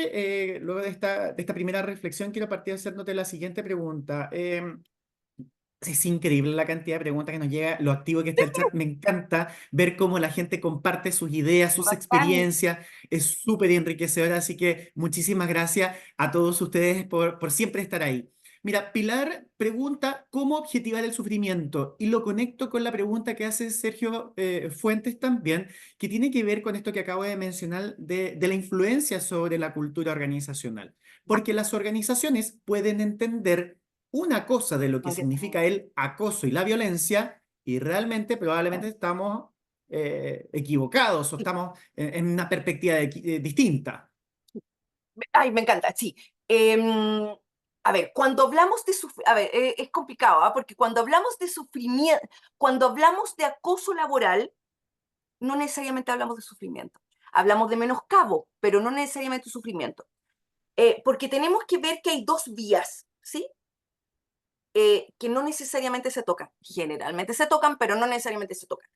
luego de esta primera reflexión, quiero partir haciéndote la siguiente pregunta. Es increíble la cantidad de preguntas que nos llega, lo activo que está el chat. Me encanta ver cómo la gente comparte sus ideas, sus Bacán. experiencias. Es súper enriquecedor, así que muchísimas gracias a todos ustedes por siempre estar ahí. Mira, Pilar pregunta cómo objetivar el sufrimiento y lo conecto con la pregunta que hace Sergio Fuentes también, que tiene que ver con esto que acabo de mencionar de la influencia sobre la cultura organizacional. Porque las organizaciones pueden entender una cosa de lo que significa el acoso y la violencia, y realmente probablemente estamos equivocados o estamos en una perspectiva distinta. Ay, me encanta, sí. A ver, cuando hablamos de a ver, es complicado, ¿ah? Porque cuando hablamos de sufrimiento, cuando hablamos de acoso laboral, no necesariamente hablamos de sufrimiento. Hablamos de menoscabo, pero no necesariamente sufrimiento. Porque tenemos que ver que hay dos vías, ¿sí? Que no necesariamente se tocan. Generalmente se tocan, pero no necesariamente se tocan.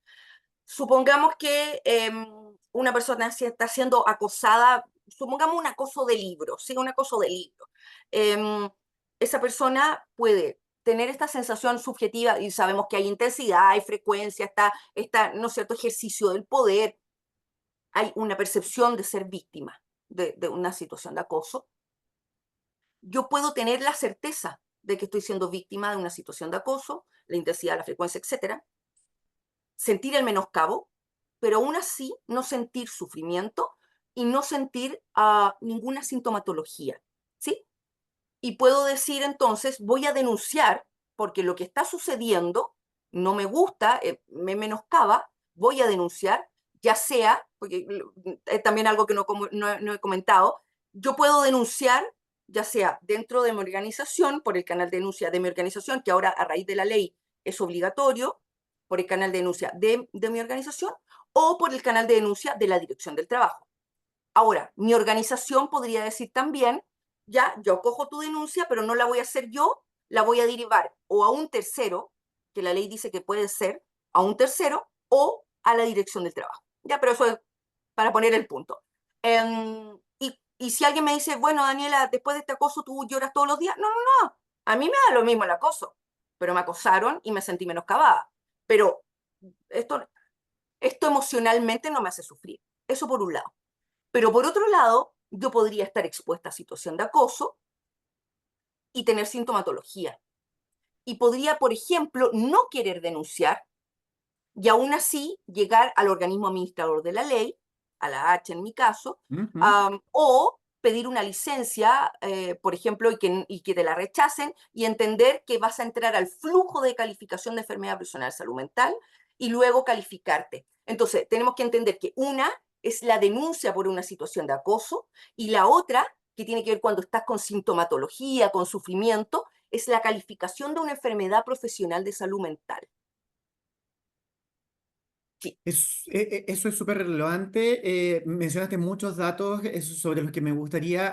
Supongamos que una persona está siendo acosada, supongamos un acoso de libro, ¿sí? Un acoso de libro. Em, Esa persona puede tener esta sensación subjetiva y sabemos que hay intensidad, hay frecuencia, está, ¿no es cierto?, ejercicio del poder, hay una percepción de ser víctima de una situación de acoso. Yo puedo tener la certeza de que estoy siendo víctima de una situación de acoso, la intensidad, la frecuencia, etcétera, sentir el menoscabo, pero aún así no sentir sufrimiento y no sentir ninguna sintomatología, ¿sí? Y puedo decir entonces, voy a denunciar porque lo que está sucediendo no me gusta, me menoscaba, voy a denunciar, ya sea, porque es también algo que no he comentado, yo puedo denunciar, ya sea dentro de mi organización, por el canal de denuncia de mi organización, que ahora a raíz de la ley es obligatorio, por el canal de denuncia de mi organización, o por el canal de denuncia de la Dirección del Trabajo. Ahora, mi organización podría decir también, ya, yo cojo tu denuncia, pero no la voy a hacer yo, la voy a derivar o a un tercero, que la ley dice que puede ser, a un tercero, o a la Dirección del Trabajo. Ya, pero eso es para poner el punto. Y si alguien me dice, bueno, Daniela, después de este acoso tú lloras todos los días, no, no, no, a mí me da lo mismo el acoso, pero me acosaron y me sentí menoscabada. Pero esto, esto emocionalmente no me hace sufrir. Eso por un lado. Pero por otro lado, yo podría estar expuesta a situación de acoso y tener sintomatología. Y podría, por ejemplo, no querer denunciar y aún así llegar al organismo administrador de la ley, a la H en mi caso, Ujú. o pedir una licencia, por ejemplo, y que te la rechacen y entender que vas a entrar al flujo de calificación de enfermedad personal salud mental y luego calificarte. Entonces, tenemos que entender que una es la denuncia por una situación de acoso y la otra que tiene que ver cuando estás con sintomatología, con sufrimiento, es la calificación de una enfermedad profesional de salud mental. Sí, Eso es súper relevante. Mencionaste muchos datos sobre los que me gustaría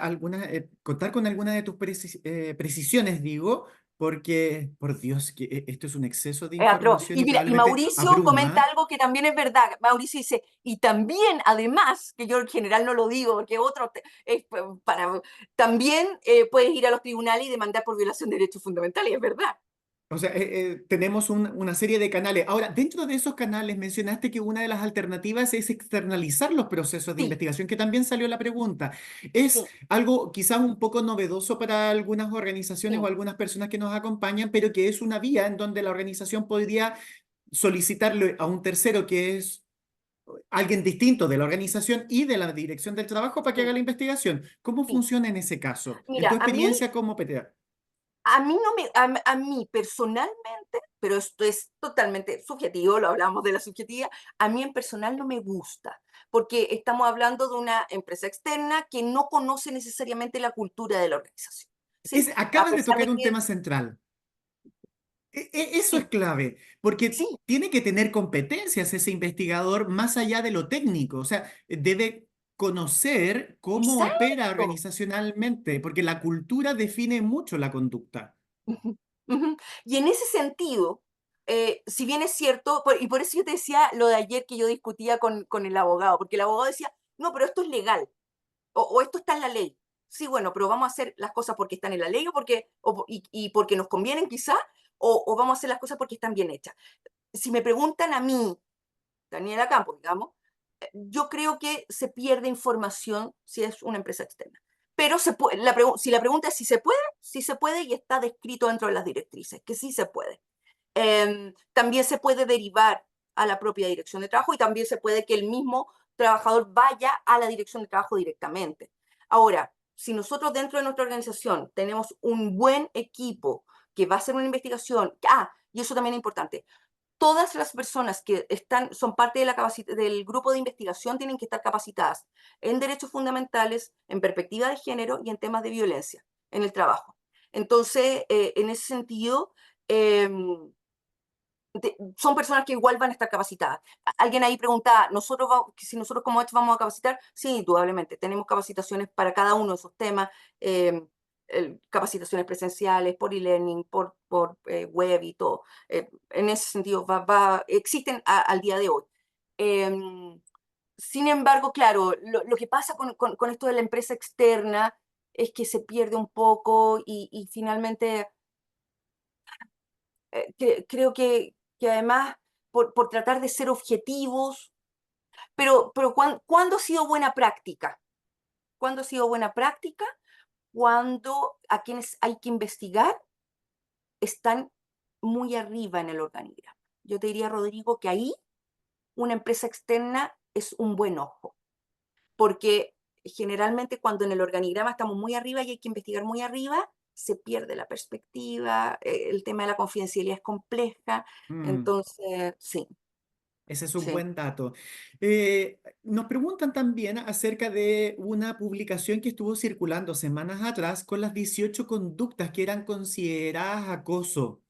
contar con alguna de tus precisiones, digo, porque, por Dios, que esto es un exceso de es atroz. información Y y mira, y probablemente Mauricio comenta abruma. algo que también es verdad. Mauricio dice, y también, además, que yo en general no lo digo, porque es para, también puedes ir a los tribunales y demandar por violación de derechos fundamentales, es verdad. O sea, tenemos una serie de canales. Ahora, dentro de esos canales mencionaste que una de las alternativas es externalizar los procesos de Sí, investigación, que también salió la pregunta. ¿Es sí, algo quizás un poco novedoso para algunas organizaciones o sí, algunas personas que nos acompañan, pero que es una vía en donde la organización podría solicitarle a un tercero que es alguien distinto de la organización y de la dirección del trabajo para que haga sí, la investigación? ¿Cómo sí. funciona en ese caso? En tu Mira, experiencia como PTA. a mí no me, a mí personalmente, pero esto es totalmente subjetivo, lo hablamos de la subjetividad, a mí en personal no me gusta, porque estamos hablando de una empresa externa que no conoce necesariamente la cultura de la organización, ¿sí? A Acabas de pesar tocar de un que, tema central. Eso es sí, clave, porque sí, tiene que tener competencias ese investigador más allá de lo técnico, o sea, debe conocer cómo opera exacto. organizacionalmente, porque la cultura define mucho la conducta. Ujú, ujú. Y en ese sentido, si bien es cierto, y por eso yo te decía lo de ayer que yo discutía con el abogado, porque el abogado decía, no, pero esto es legal. O esto está en la ley. Sí, bueno, pero vamos a hacer las cosas porque están en la ley o porque, y porque nos convienen quizá, o vamos a hacer las cosas porque están bien hechas. Si me preguntan a mí, Daniela Campos, digamos, yo creo que se pierde información si es una empresa externa. Pero si la pregunta es si se puede, sí se puede y está descrito dentro de las directrices, que sí se puede. También se puede derivar a la propia dirección de trabajo y también se puede que el mismo trabajador vaya a la dirección de trabajo directamente. Ahora, si nosotros dentro de nuestra organización tenemos un buen equipo que va a hacer una investigación, y eso también es importante, todas las personas que son parte de del grupo de investigación tienen que estar capacitadas en derechos fundamentales, en perspectiva de género y en temas de violencia en el trabajo. Entonces, en ese sentido, eh, son personas que igual van a estar capacitadas. Alguien ahí preguntaba, si nosotros como esto vamos a capacitar, sí, indudablemente, tenemos capacitaciones para cada uno de esos temas, eh, capacitaciones presenciales, por e-learning, por web y todo. En ese sentido, existen al día de hoy. Em, Sin embargo, claro, lo que pasa con esto de la empresa externa es que se pierde un poco y finalmente creo que además, por tratar de ser objetivos, pero ¿cuándo ha sido buena práctica? ¿Cuándo ha sido buena práctica? Cuando a quienes hay que investigar están muy arriba en el organigrama. Yo te diría, Rodrigo, que ahí una empresa externa es un buen ojo, porque generalmente cuando en el organigrama estamos muy arriba y hay que investigar muy arriba, se pierde la perspectiva, el tema de la confidencialidad es compleja, Mm. entonces, sí. Ese es un Sí, buen dato. Nos preguntan también acerca de una publicación que estuvo circulando semanas atrás con las 18 conductas que eran consideradas acoso.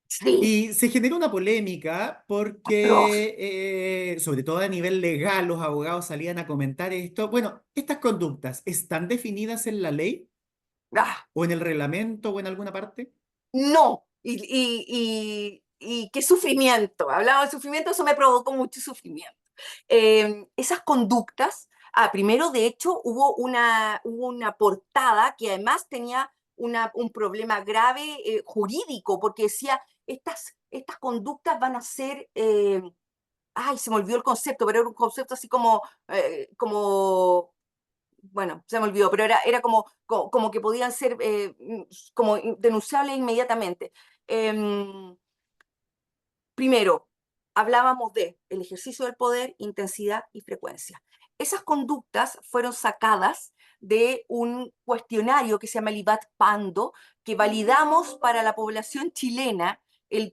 sí, Y se generó una polémica atroz. porque, sobre todo a nivel legal, los abogados salían a comentar esto. Bueno, ¿estas conductas están definidas en la ley Ah, o en el reglamento o en alguna parte? no, y qué sufrimiento. Hablaba de sufrimiento, eso me provocó mucho sufrimiento. Esas conductas, primero de hecho hubo una portada que además tenía un problema grave jurídico, porque decía, estas conductas van a ser ay, se me olvidó el concepto, pero era un concepto así como bueno, se me olvidó, pero era como que podían ser como denunciables inmediatamente. Em, Primero, hablábamos de el ejercicio del poder, intensidad y frecuencia. Esas conductas fueron sacadas de un cuestionario que se llama el IBAT-PANDO, que validamos para la población chilena.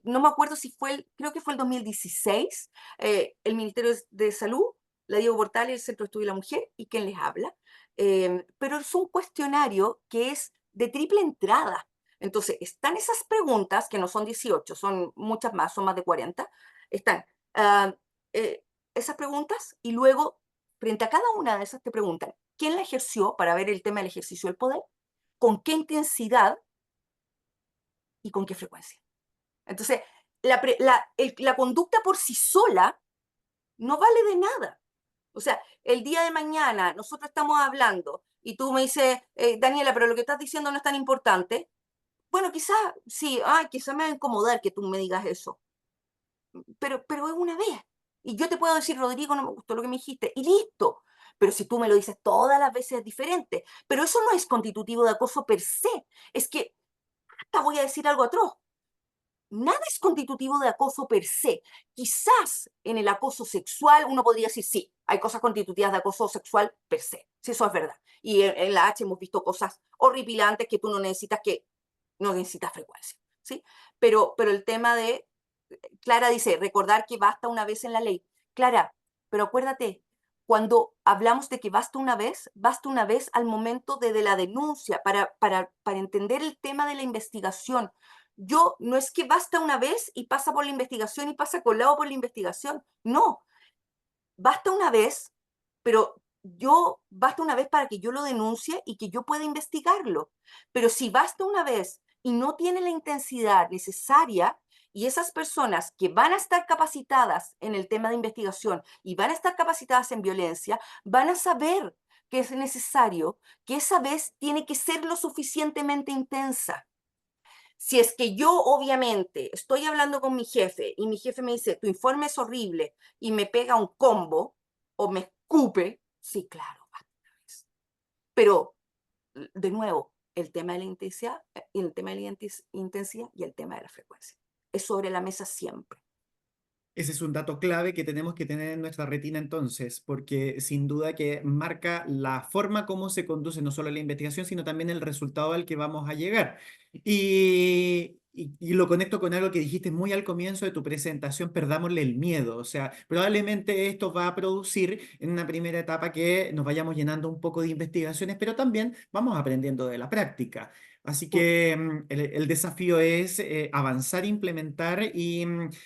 No me acuerdo si creo que fue el 2016, el Ministerio de Salud, la Diego Portales, el Centro de Estudio de la Mujer, y quien les habla. pero es un cuestionario que es de triple entrada. Entonces, están esas preguntas, que no son 18, son muchas más, son más de 40. Están ah, eh, esas preguntas y luego, frente a cada una de esas, te preguntan, ¿quién la ejerció para ver el tema del ejercicio del poder? ¿Con qué intensidad y con qué frecuencia? Entonces, la conducta por sí sola no vale de nada. O sea, el día de mañana nosotros estamos hablando y tú me dices, Daniela, pero lo que estás diciendo no es tan importante. Bueno, quizás sí, quizás me va a incomodar que tú me digas eso, pero es una vez. Y yo te puedo decir, Rodrigo, no me gustó lo que me dijiste, y listo. Pero si tú me lo dices todas las veces es diferente. Pero eso no es constitutivo de acoso per se. Es que, hasta voy a decir algo atroz, nada es constitutivo de acoso per se. Quizás en el acoso sexual uno podría decir, sí, hay cosas constitutivas de acoso sexual per se. Sí, eso es verdad. Y en la H hemos visto cosas horripilantes que tú no necesitas frecuencia. ¿Sí? Pero el tema de, Clara dice, recordar que basta una vez en la ley. Clara, pero acuérdate, cuando hablamos de que basta una vez al momento de la denuncia, para entender el tema de la investigación. Yo, no es que basta una vez y pasa por la investigación y pasa colado por la investigación. No, basta una vez, pero basta una vez para que yo lo denuncie y que yo pueda investigarlo. Pero si basta una vez y no tiene la intensidad necesaria, y esas personas que van a estar capacitadas en el tema de investigación y van a estar capacitadas en violencia, van a saber que es necesario, que esa vez tiene que ser lo suficientemente intensa. Si es que yo, obviamente, estoy hablando con mi jefe y mi jefe me dice, tu informe es horrible y me pega un combo o me escupe, sí, claro, basta una vez. Pero, de nuevo, el tema de la intensidad, el tema de la intensidad y el tema de la frecuencia. Es sobre la mesa siempre. Ese es un dato clave que tenemos que tener en nuestra retina entonces, porque sin duda que marca la forma como se conduce no solo la investigación, sino también el resultado al que vamos a llegar. Y lo conecto con algo que dijiste muy al comienzo de tu presentación, perdámosle el miedo. O sea, probablemente esto va a producir en una primera etapa que nos vayamos llenando un poco de investigaciones, pero también vamos aprendiendo de la práctica. Así Sí, que el desafío es avanzar, implementar y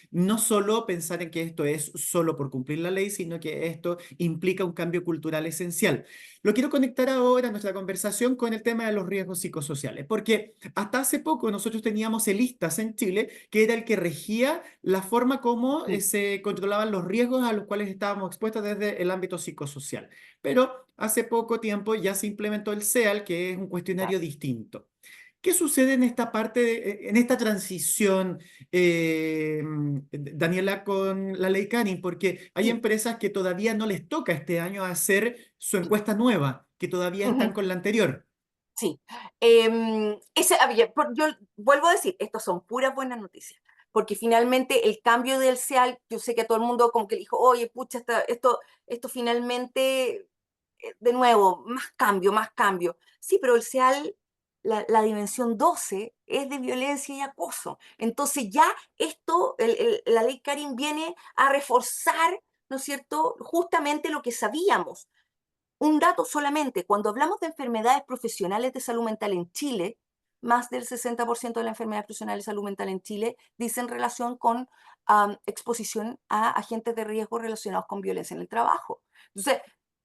no solo pensar en que esto es solo por cumplir la ley, sino que esto implica un cambio cultural esencial. Lo quiero conectar ahora, nuestra conversación, con el tema de los riesgos psicosociales, porque hasta hace poco nosotros teníamos el ISTAS en Chile, que era el que regía la forma como sí, se controlaban los riesgos a los cuales estábamos expuestos desde el ámbito psicosocial. Pero hace poco tiempo ya se implementó el CEAL, que es un claro. cuestionario distinto. ¿Qué sucede en esta parte, en esta transición, Daniela, con la ley Canning? Porque hay Sí, empresas que todavía no les toca este año hacer su sí. encuesta nueva, que todavía están Ujú. con la anterior. Sí, yo vuelvo a decir, estos son puras buenas noticias, porque finalmente el cambio del CEAL, yo sé que a todo el mundo como que le dijo, oye, pucha, esto finalmente, de nuevo, más cambio, más cambio. Sí, pero el CEAL, la dimensión 12 es de violencia y acoso. Entonces ya la ley Karin viene a reforzar, ¿no es cierto?, justamente lo que sabíamos. Un dato solamente, cuando hablamos de enfermedades profesionales de salud mental en Chile, más del 60% de las enfermedades profesionales de salud mental en Chile dicen relación con exposición a agentes de riesgo relacionados con violencia en el trabajo. Entonces,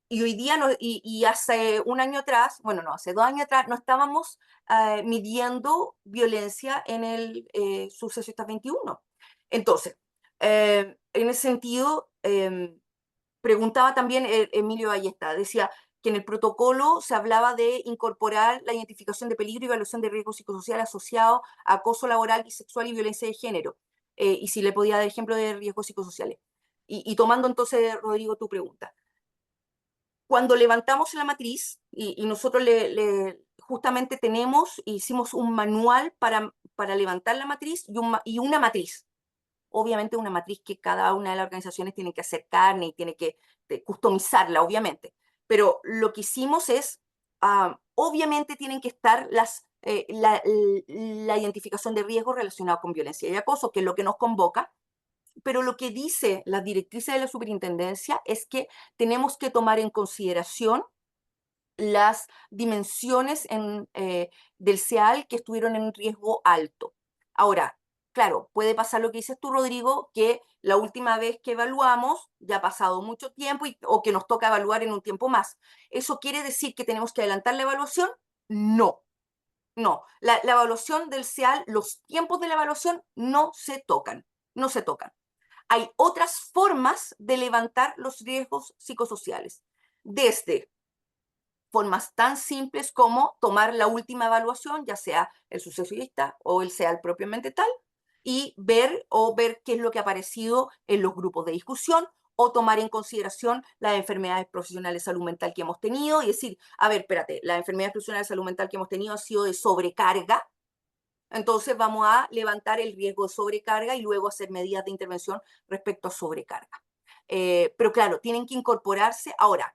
y hoy día, y hace un año atrás, bueno, no, hace 2 años atrás, no estábamos midiendo violencia en el suceso 21. Entonces, en ese sentido, preguntaba también Emilio Ballesta, decía que en el protocolo se hablaba de incorporar la identificación de peligro y evaluación de riesgo psicosocial asociado a acoso laboral y sexual y violencia de género. Y si le podía dar ejemplo de riesgos psicosociales. Y tomando entonces, Rodrigo, tu pregunta. Cuando levantamos la matriz, y nosotros justamente hicimos un manual para levantar la matriz y una matriz, obviamente una matriz que cada una de las organizaciones tiene que hacer carne y tiene que customizarla, obviamente. Pero lo que hicimos es, obviamente tienen que estar la identificación de riesgos relacionados con violencia y acoso, que es lo que nos convoca, pero lo que dice las directrices de la superintendencia es que tenemos que tomar en consideración las dimensiones del CEAL que estuvieron en riesgo alto. Ahora, claro, puede pasar lo que dices tú, Rodrigo, que la última vez que evaluamos ya ha pasado mucho tiempo o que nos toca evaluar en un tiempo más. ¿Eso quiere decir que tenemos que adelantar la evaluación? No, no. La evaluación del CEAL, los tiempos de la evaluación no se tocan, no se tocan. Hay otras formas de levantar los riesgos psicosociales, desde formas tan simples como tomar la última evaluación, ya sea el sucesorista o el SEAL propiamente tal, y ver qué es lo que ha aparecido en los grupos de discusión, o tomar en consideración las enfermedades profesionales de salud mental que hemos tenido y decir, a ver, espérate, las enfermedades profesionales de salud mental que hemos tenido han sido de sobrecarga, entonces vamos a levantar el riesgo de sobrecarga y luego hacer medidas de intervención respecto a sobrecarga. Pero claro, tienen que incorporarse ahora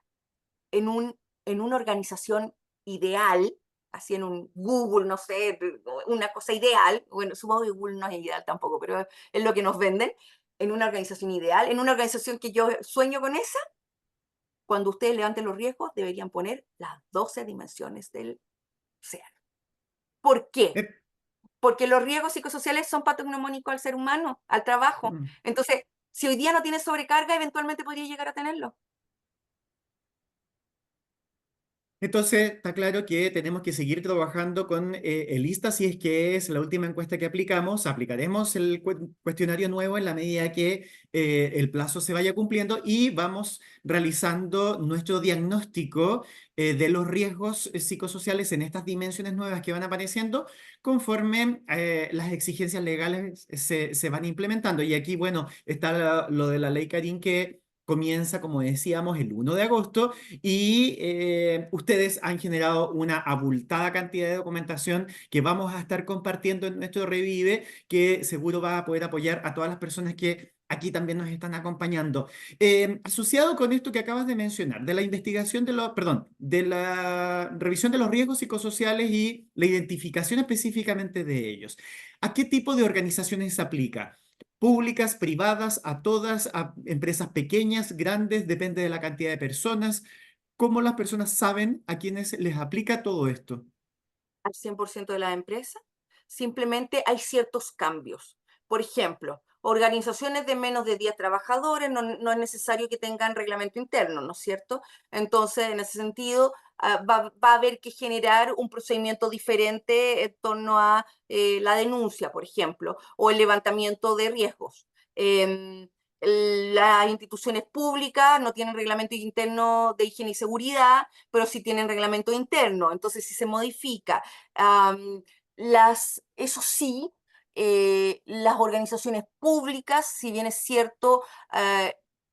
en, un, en una organización ideal, así en un Google, no sé, una cosa ideal, bueno, supongo que Google no es ideal tampoco, pero es lo que nos venden, en una organización ideal, en una organización que yo sueño con esa, cuando ustedes levanten los riesgos, deberían poner las 12 dimensiones del océano. ¿Por qué? Eh, Porque los riesgos psicosociales son patognomónicos al ser humano, al trabajo. mm. Entonces, si hoy día no tienes sobrecarga, eventualmente podría llegar a tenerlo. Entonces, está claro que tenemos que seguir trabajando con el ISTA, si es que es la última encuesta que aplicamos. Aplicaremos el cuestionario nuevo en la medida que el plazo se vaya cumpliendo y vamos realizando nuestro diagnóstico de los riesgos psicosociales en estas dimensiones nuevas que van apareciendo conforme las exigencias legales se van implementando. Y aquí, bueno, está lo de la ley Karin que comienza, como decíamos, el 1 de agosto y ustedes han generado una abultada cantidad de documentación que vamos a estar compartiendo en nuestro Revive, que seguro va a poder apoyar a todas las personas que aquí también nos están acompañando. Asociado con esto que acabas de mencionar, de la investigación de los, perdón, de la revisión de los riesgos psicosociales y la identificación específicamente de ellos, ¿a qué tipo de organizaciones se aplica? Públicas, privadas, a todas, a empresas pequeñas, grandes, depende de la cantidad de personas. ¿Cómo las personas saben a quienes les aplica todo esto? Al 100% de las empresas, simplemente hay ciertos cambios. Por ejemplo, organizaciones de menos de 10 trabajadores no es necesario que tengan reglamento interno, ¿no es cierto? Entonces, en ese sentido, va a haber que generar un procedimiento diferente en torno a la denuncia, por ejemplo, o el levantamiento de riesgos. Em, las instituciones públicas no tienen reglamento interno de higiene y seguridad, pero sí tienen reglamento interno. Entonces, si se modifica, um, eso sí, las organizaciones públicas, si bien es cierto,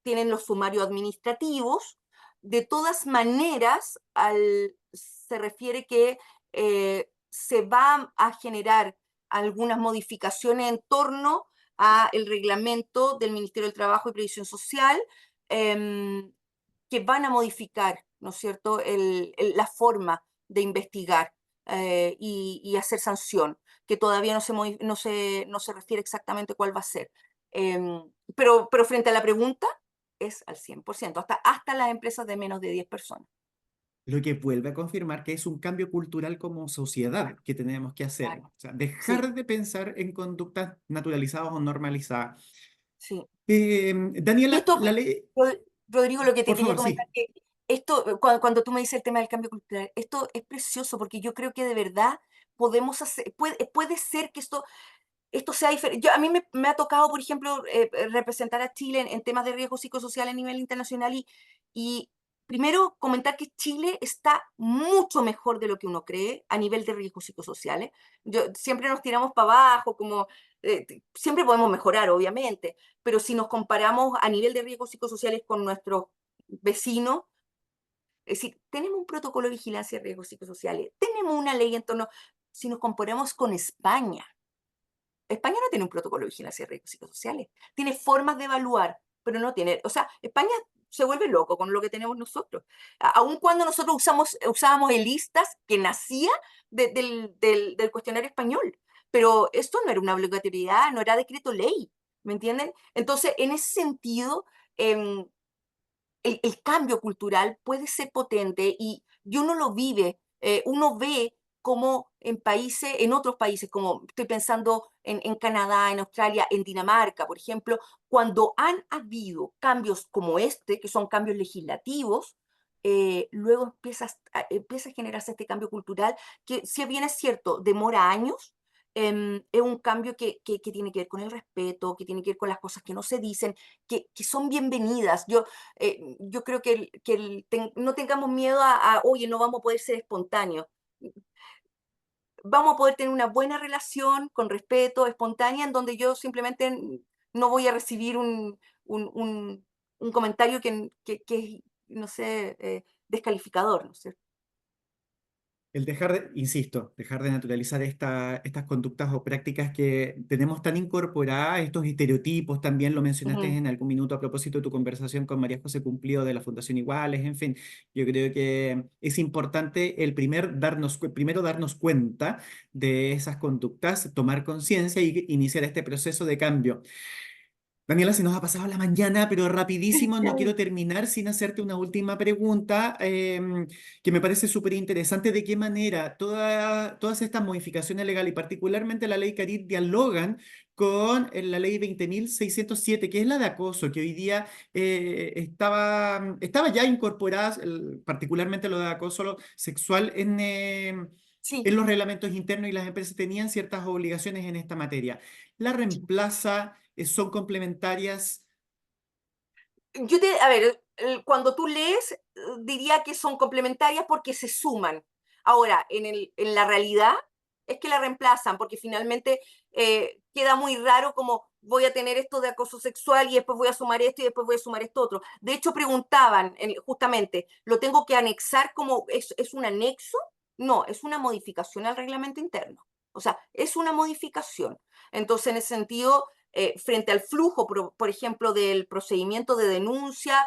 tienen los sumarios administrativos, de todas maneras, se refiere que se va a generar algunas modificaciones en torno a el reglamento del Ministerio del Trabajo y Previsión Social, em, que van a modificar, ¿no es cierto?, la forma de investigar y hacer sanción, que todavía no se refiere exactamente cuál va a ser. Pero frente a la pregunta, es al 100%, hasta las empresas de menos de 10 personas. Lo que vuelve a confirmar que es un cambio cultural como sociedad Claro, que tenemos que hacer. claro. O sea, Sí, dejar de pensar en conductas naturalizadas o normalizadas. sí. Y Daniela, esto, la ley, Rodrigo, lo que te por quería favor, comentar, sí. que esto, cuando tú me dices el tema del cambio cultural, esto es precioso porque yo creo que de verdad podemos hacer, puede ser que esto sea diferente. A mí me ha tocado, por ejemplo, representar a Chile en temas de riesgo psicosocial a nivel internacional y primero comentar que Chile está mucho mejor de lo que uno cree a nivel de riesgos psicosociales. Siempre nos tiramos para abajo, como siempre podemos mejorar, obviamente, pero si nos comparamos a nivel de riesgos psicosociales con nuestros vecinos, es decir, tenemos un protocolo de vigilancia de riesgos psicosociales, tenemos una ley en torno, si nos comparamos con España, España no tiene un protocolo de vigilancia de riesgos psicosociales. Tiene formas de evaluar, pero no tiene, o sea, España se vuelve loco con lo que tenemos nosotros. Aun cuando nosotros usábamos el ISTAS que nacía del cuestionario español, pero esto no era una obligatoriedad, no era decreto ley, ¿me entienden? Entonces, en ese sentido, el cambio cultural puede ser potente y y uno lo vive, uno ve como en otros países, como estoy pensando en Canadá, en Australia, en Dinamarca, por ejemplo, cuando han habido cambios como este, que son cambios legislativos, luego empieza a generarse este cambio cultural, que si bien es cierto, demora años. Es un cambio que tiene que ver con el respeto, que tiene que ver con las cosas que no se dicen, que son bienvenidas. Yo creo no tengamos miedo oye, no vamos a poder ser espontáneos. Vamos a poder tener una buena relación con respeto, espontánea, en donde yo simplemente no voy a recibir un, un- un comentario que es, no sé, descalificador, ¿no es cierto? El dejar insisto, dejar de naturalizar estas conductas o prácticas que tenemos tan incorporadas, estos estereotipos, también lo mencionaste Ujú. en algún minuto a propósito de tu conversación con María José Cumplido de la Fundación Iguales, en fin, yo creo que es importante primero darnos cuenta de esas conductas, tomar conciencia y iniciar este proceso de cambio. Daniela, se nos ha pasado la mañana, pero rapidísimo, no quiero terminar sin hacerte una última pregunta que me parece súper interesante. ¿De qué manera todas estas modificaciones legales y particularmente la ley Carit dialogan con la ley 20.607, que es la de acoso, que hoy día estaba ya incorporada, particularmente lo de acoso sexual Sí, en los reglamentos internos y las empresas tenían ciertas obligaciones en esta materia? ¿La reemplaza? ¿Son complementarias? a ver, cuando tú lees, diría que son complementarias porque se suman. Ahora, en la realidad es que la reemplazan, porque finalmente queda muy raro como voy a tener esto de acoso sexual y después voy a sumar esto y después voy a sumar esto otro. De hecho, preguntaban justamente, ¿lo tengo que anexar como es un anexo? No, es una modificación al reglamento interno. O sea, es una modificación. Entonces, en ese sentido, frente al flujo, por ejemplo, del procedimiento de denuncia,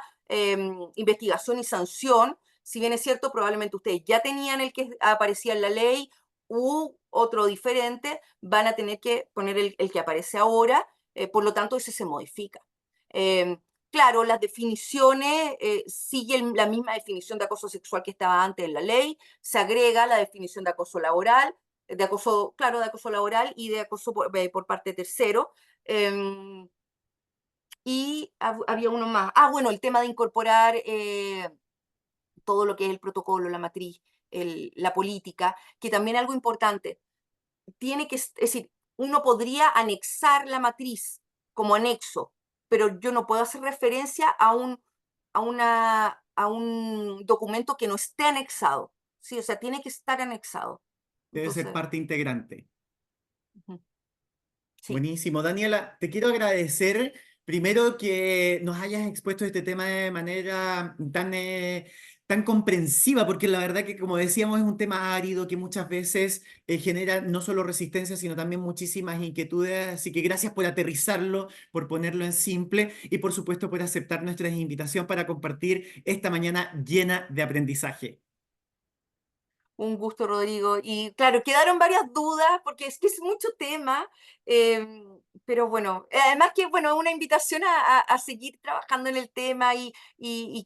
investigación y sanción, si bien es cierto, probablemente ustedes ya tenían el que aparecía en la ley u otro diferente, van a tener que poner el que aparece ahora, por lo tanto, ese se modifica. Eh, claro, las definiciones siguen la misma definición de acoso sexual que estaba antes en la ley, se agrega la definición de acoso laboral, de acoso, claro, de acoso laboral y de acoso por parte de tercero. Em, y había uno más. Ah, bueno, el tema de incorporar todo lo que es el protocolo, la matriz, la política, que también es algo importante. Es decir, uno podría anexar la matriz como anexo, pero yo no puedo hacer referencia a un documento que no esté anexado. Sí, o sea, tiene que estar anexado. Debe ser Entonces, parte integrante. ujú, sí. Buenísimo. Daniela, te quiero agradecer primero que nos hayas expuesto este tema de manera tan comprensiva, porque la verdad que, como decíamos, es un tema árido que muchas veces genera no solo resistencia, sino también muchísimas inquietudes. Así que gracias por aterrizarlo, por ponerlo en simple y, por supuesto, por aceptar nuestra invitación para compartir esta mañana llena de aprendizaje. Un gusto, Rodrigo. Y claro, quedaron varias dudas porque es que es mucho tema, pero bueno, además que bueno, una invitación a seguir trabajando en el tema y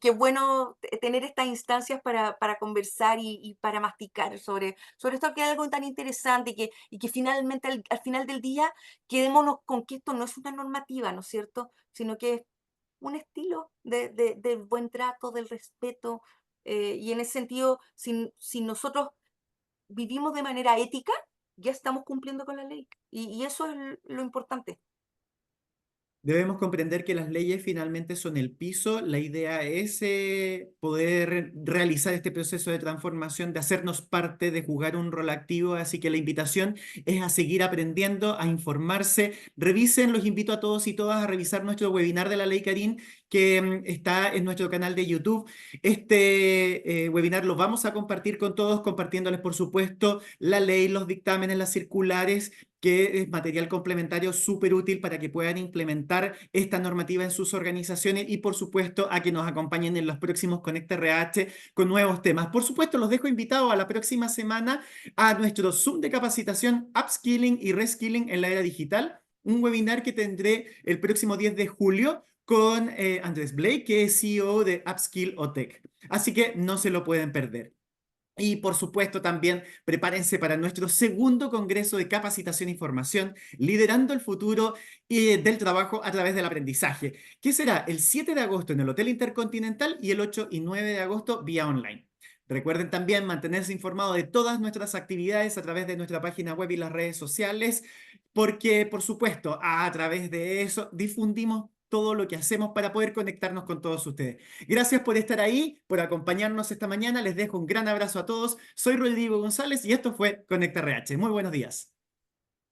qué bueno tener estas instancias para conversar y para masticar sobre esto que es algo tan interesante y que finalmente al final del día quedémonos con que esto no es una normativa, ¿no es cierto? Sino que es un estilo del buen trato, del respeto. Y en ese sentido, si nosotros vivimos de manera ética, ya estamos cumpliendo con la ley. Y eso es lo importante. Debemos comprender que las leyes finalmente son el piso. La idea es poder realizar este proceso de transformación, de hacernos parte, de jugar un rol activo. Así que la invitación es a seguir aprendiendo, a informarse. Revisen, los invito a todos y todas a revisar nuestro webinar de la Ley Karin que está en nuestro canal de YouTube. Este webinar lo vamos a compartir con todos, compartiéndoles, por supuesto, la ley, los dictámenes, las circulares, que es material complementario súper útil para que puedan implementar esta normativa en sus organizaciones y, por supuesto, a que nos acompañen en los próximos Conecta RH con nuevos temas. Por supuesto, los dejo invitados a la próxima semana a nuestro Zoom de capacitación Upskilling y Reskilling en la era digital, un webinar que tendré el próximo 10 de julio con Andrés Blake, que es CEO de Upskill OTEC. Así que no se lo pueden perder. Y por supuesto también prepárense para nuestro segundo Congreso de Capacitación e Información, liderando el futuro del trabajo a través del aprendizaje, que será el 7 de agosto en el Hotel Intercontinental y el 8 y 9 de agosto vía online. Recuerden también mantenerse informados de todas nuestras actividades a través de nuestra página web y las redes sociales, porque por supuesto a través de eso difundimos todo lo que hacemos para poder conectarnos con todos ustedes. Gracias por estar ahí, por acompañarnos esta mañana. Les dejo un gran abrazo a todos. Soy Rodrigo González y esto fue Conecta RH. Muy buenos días.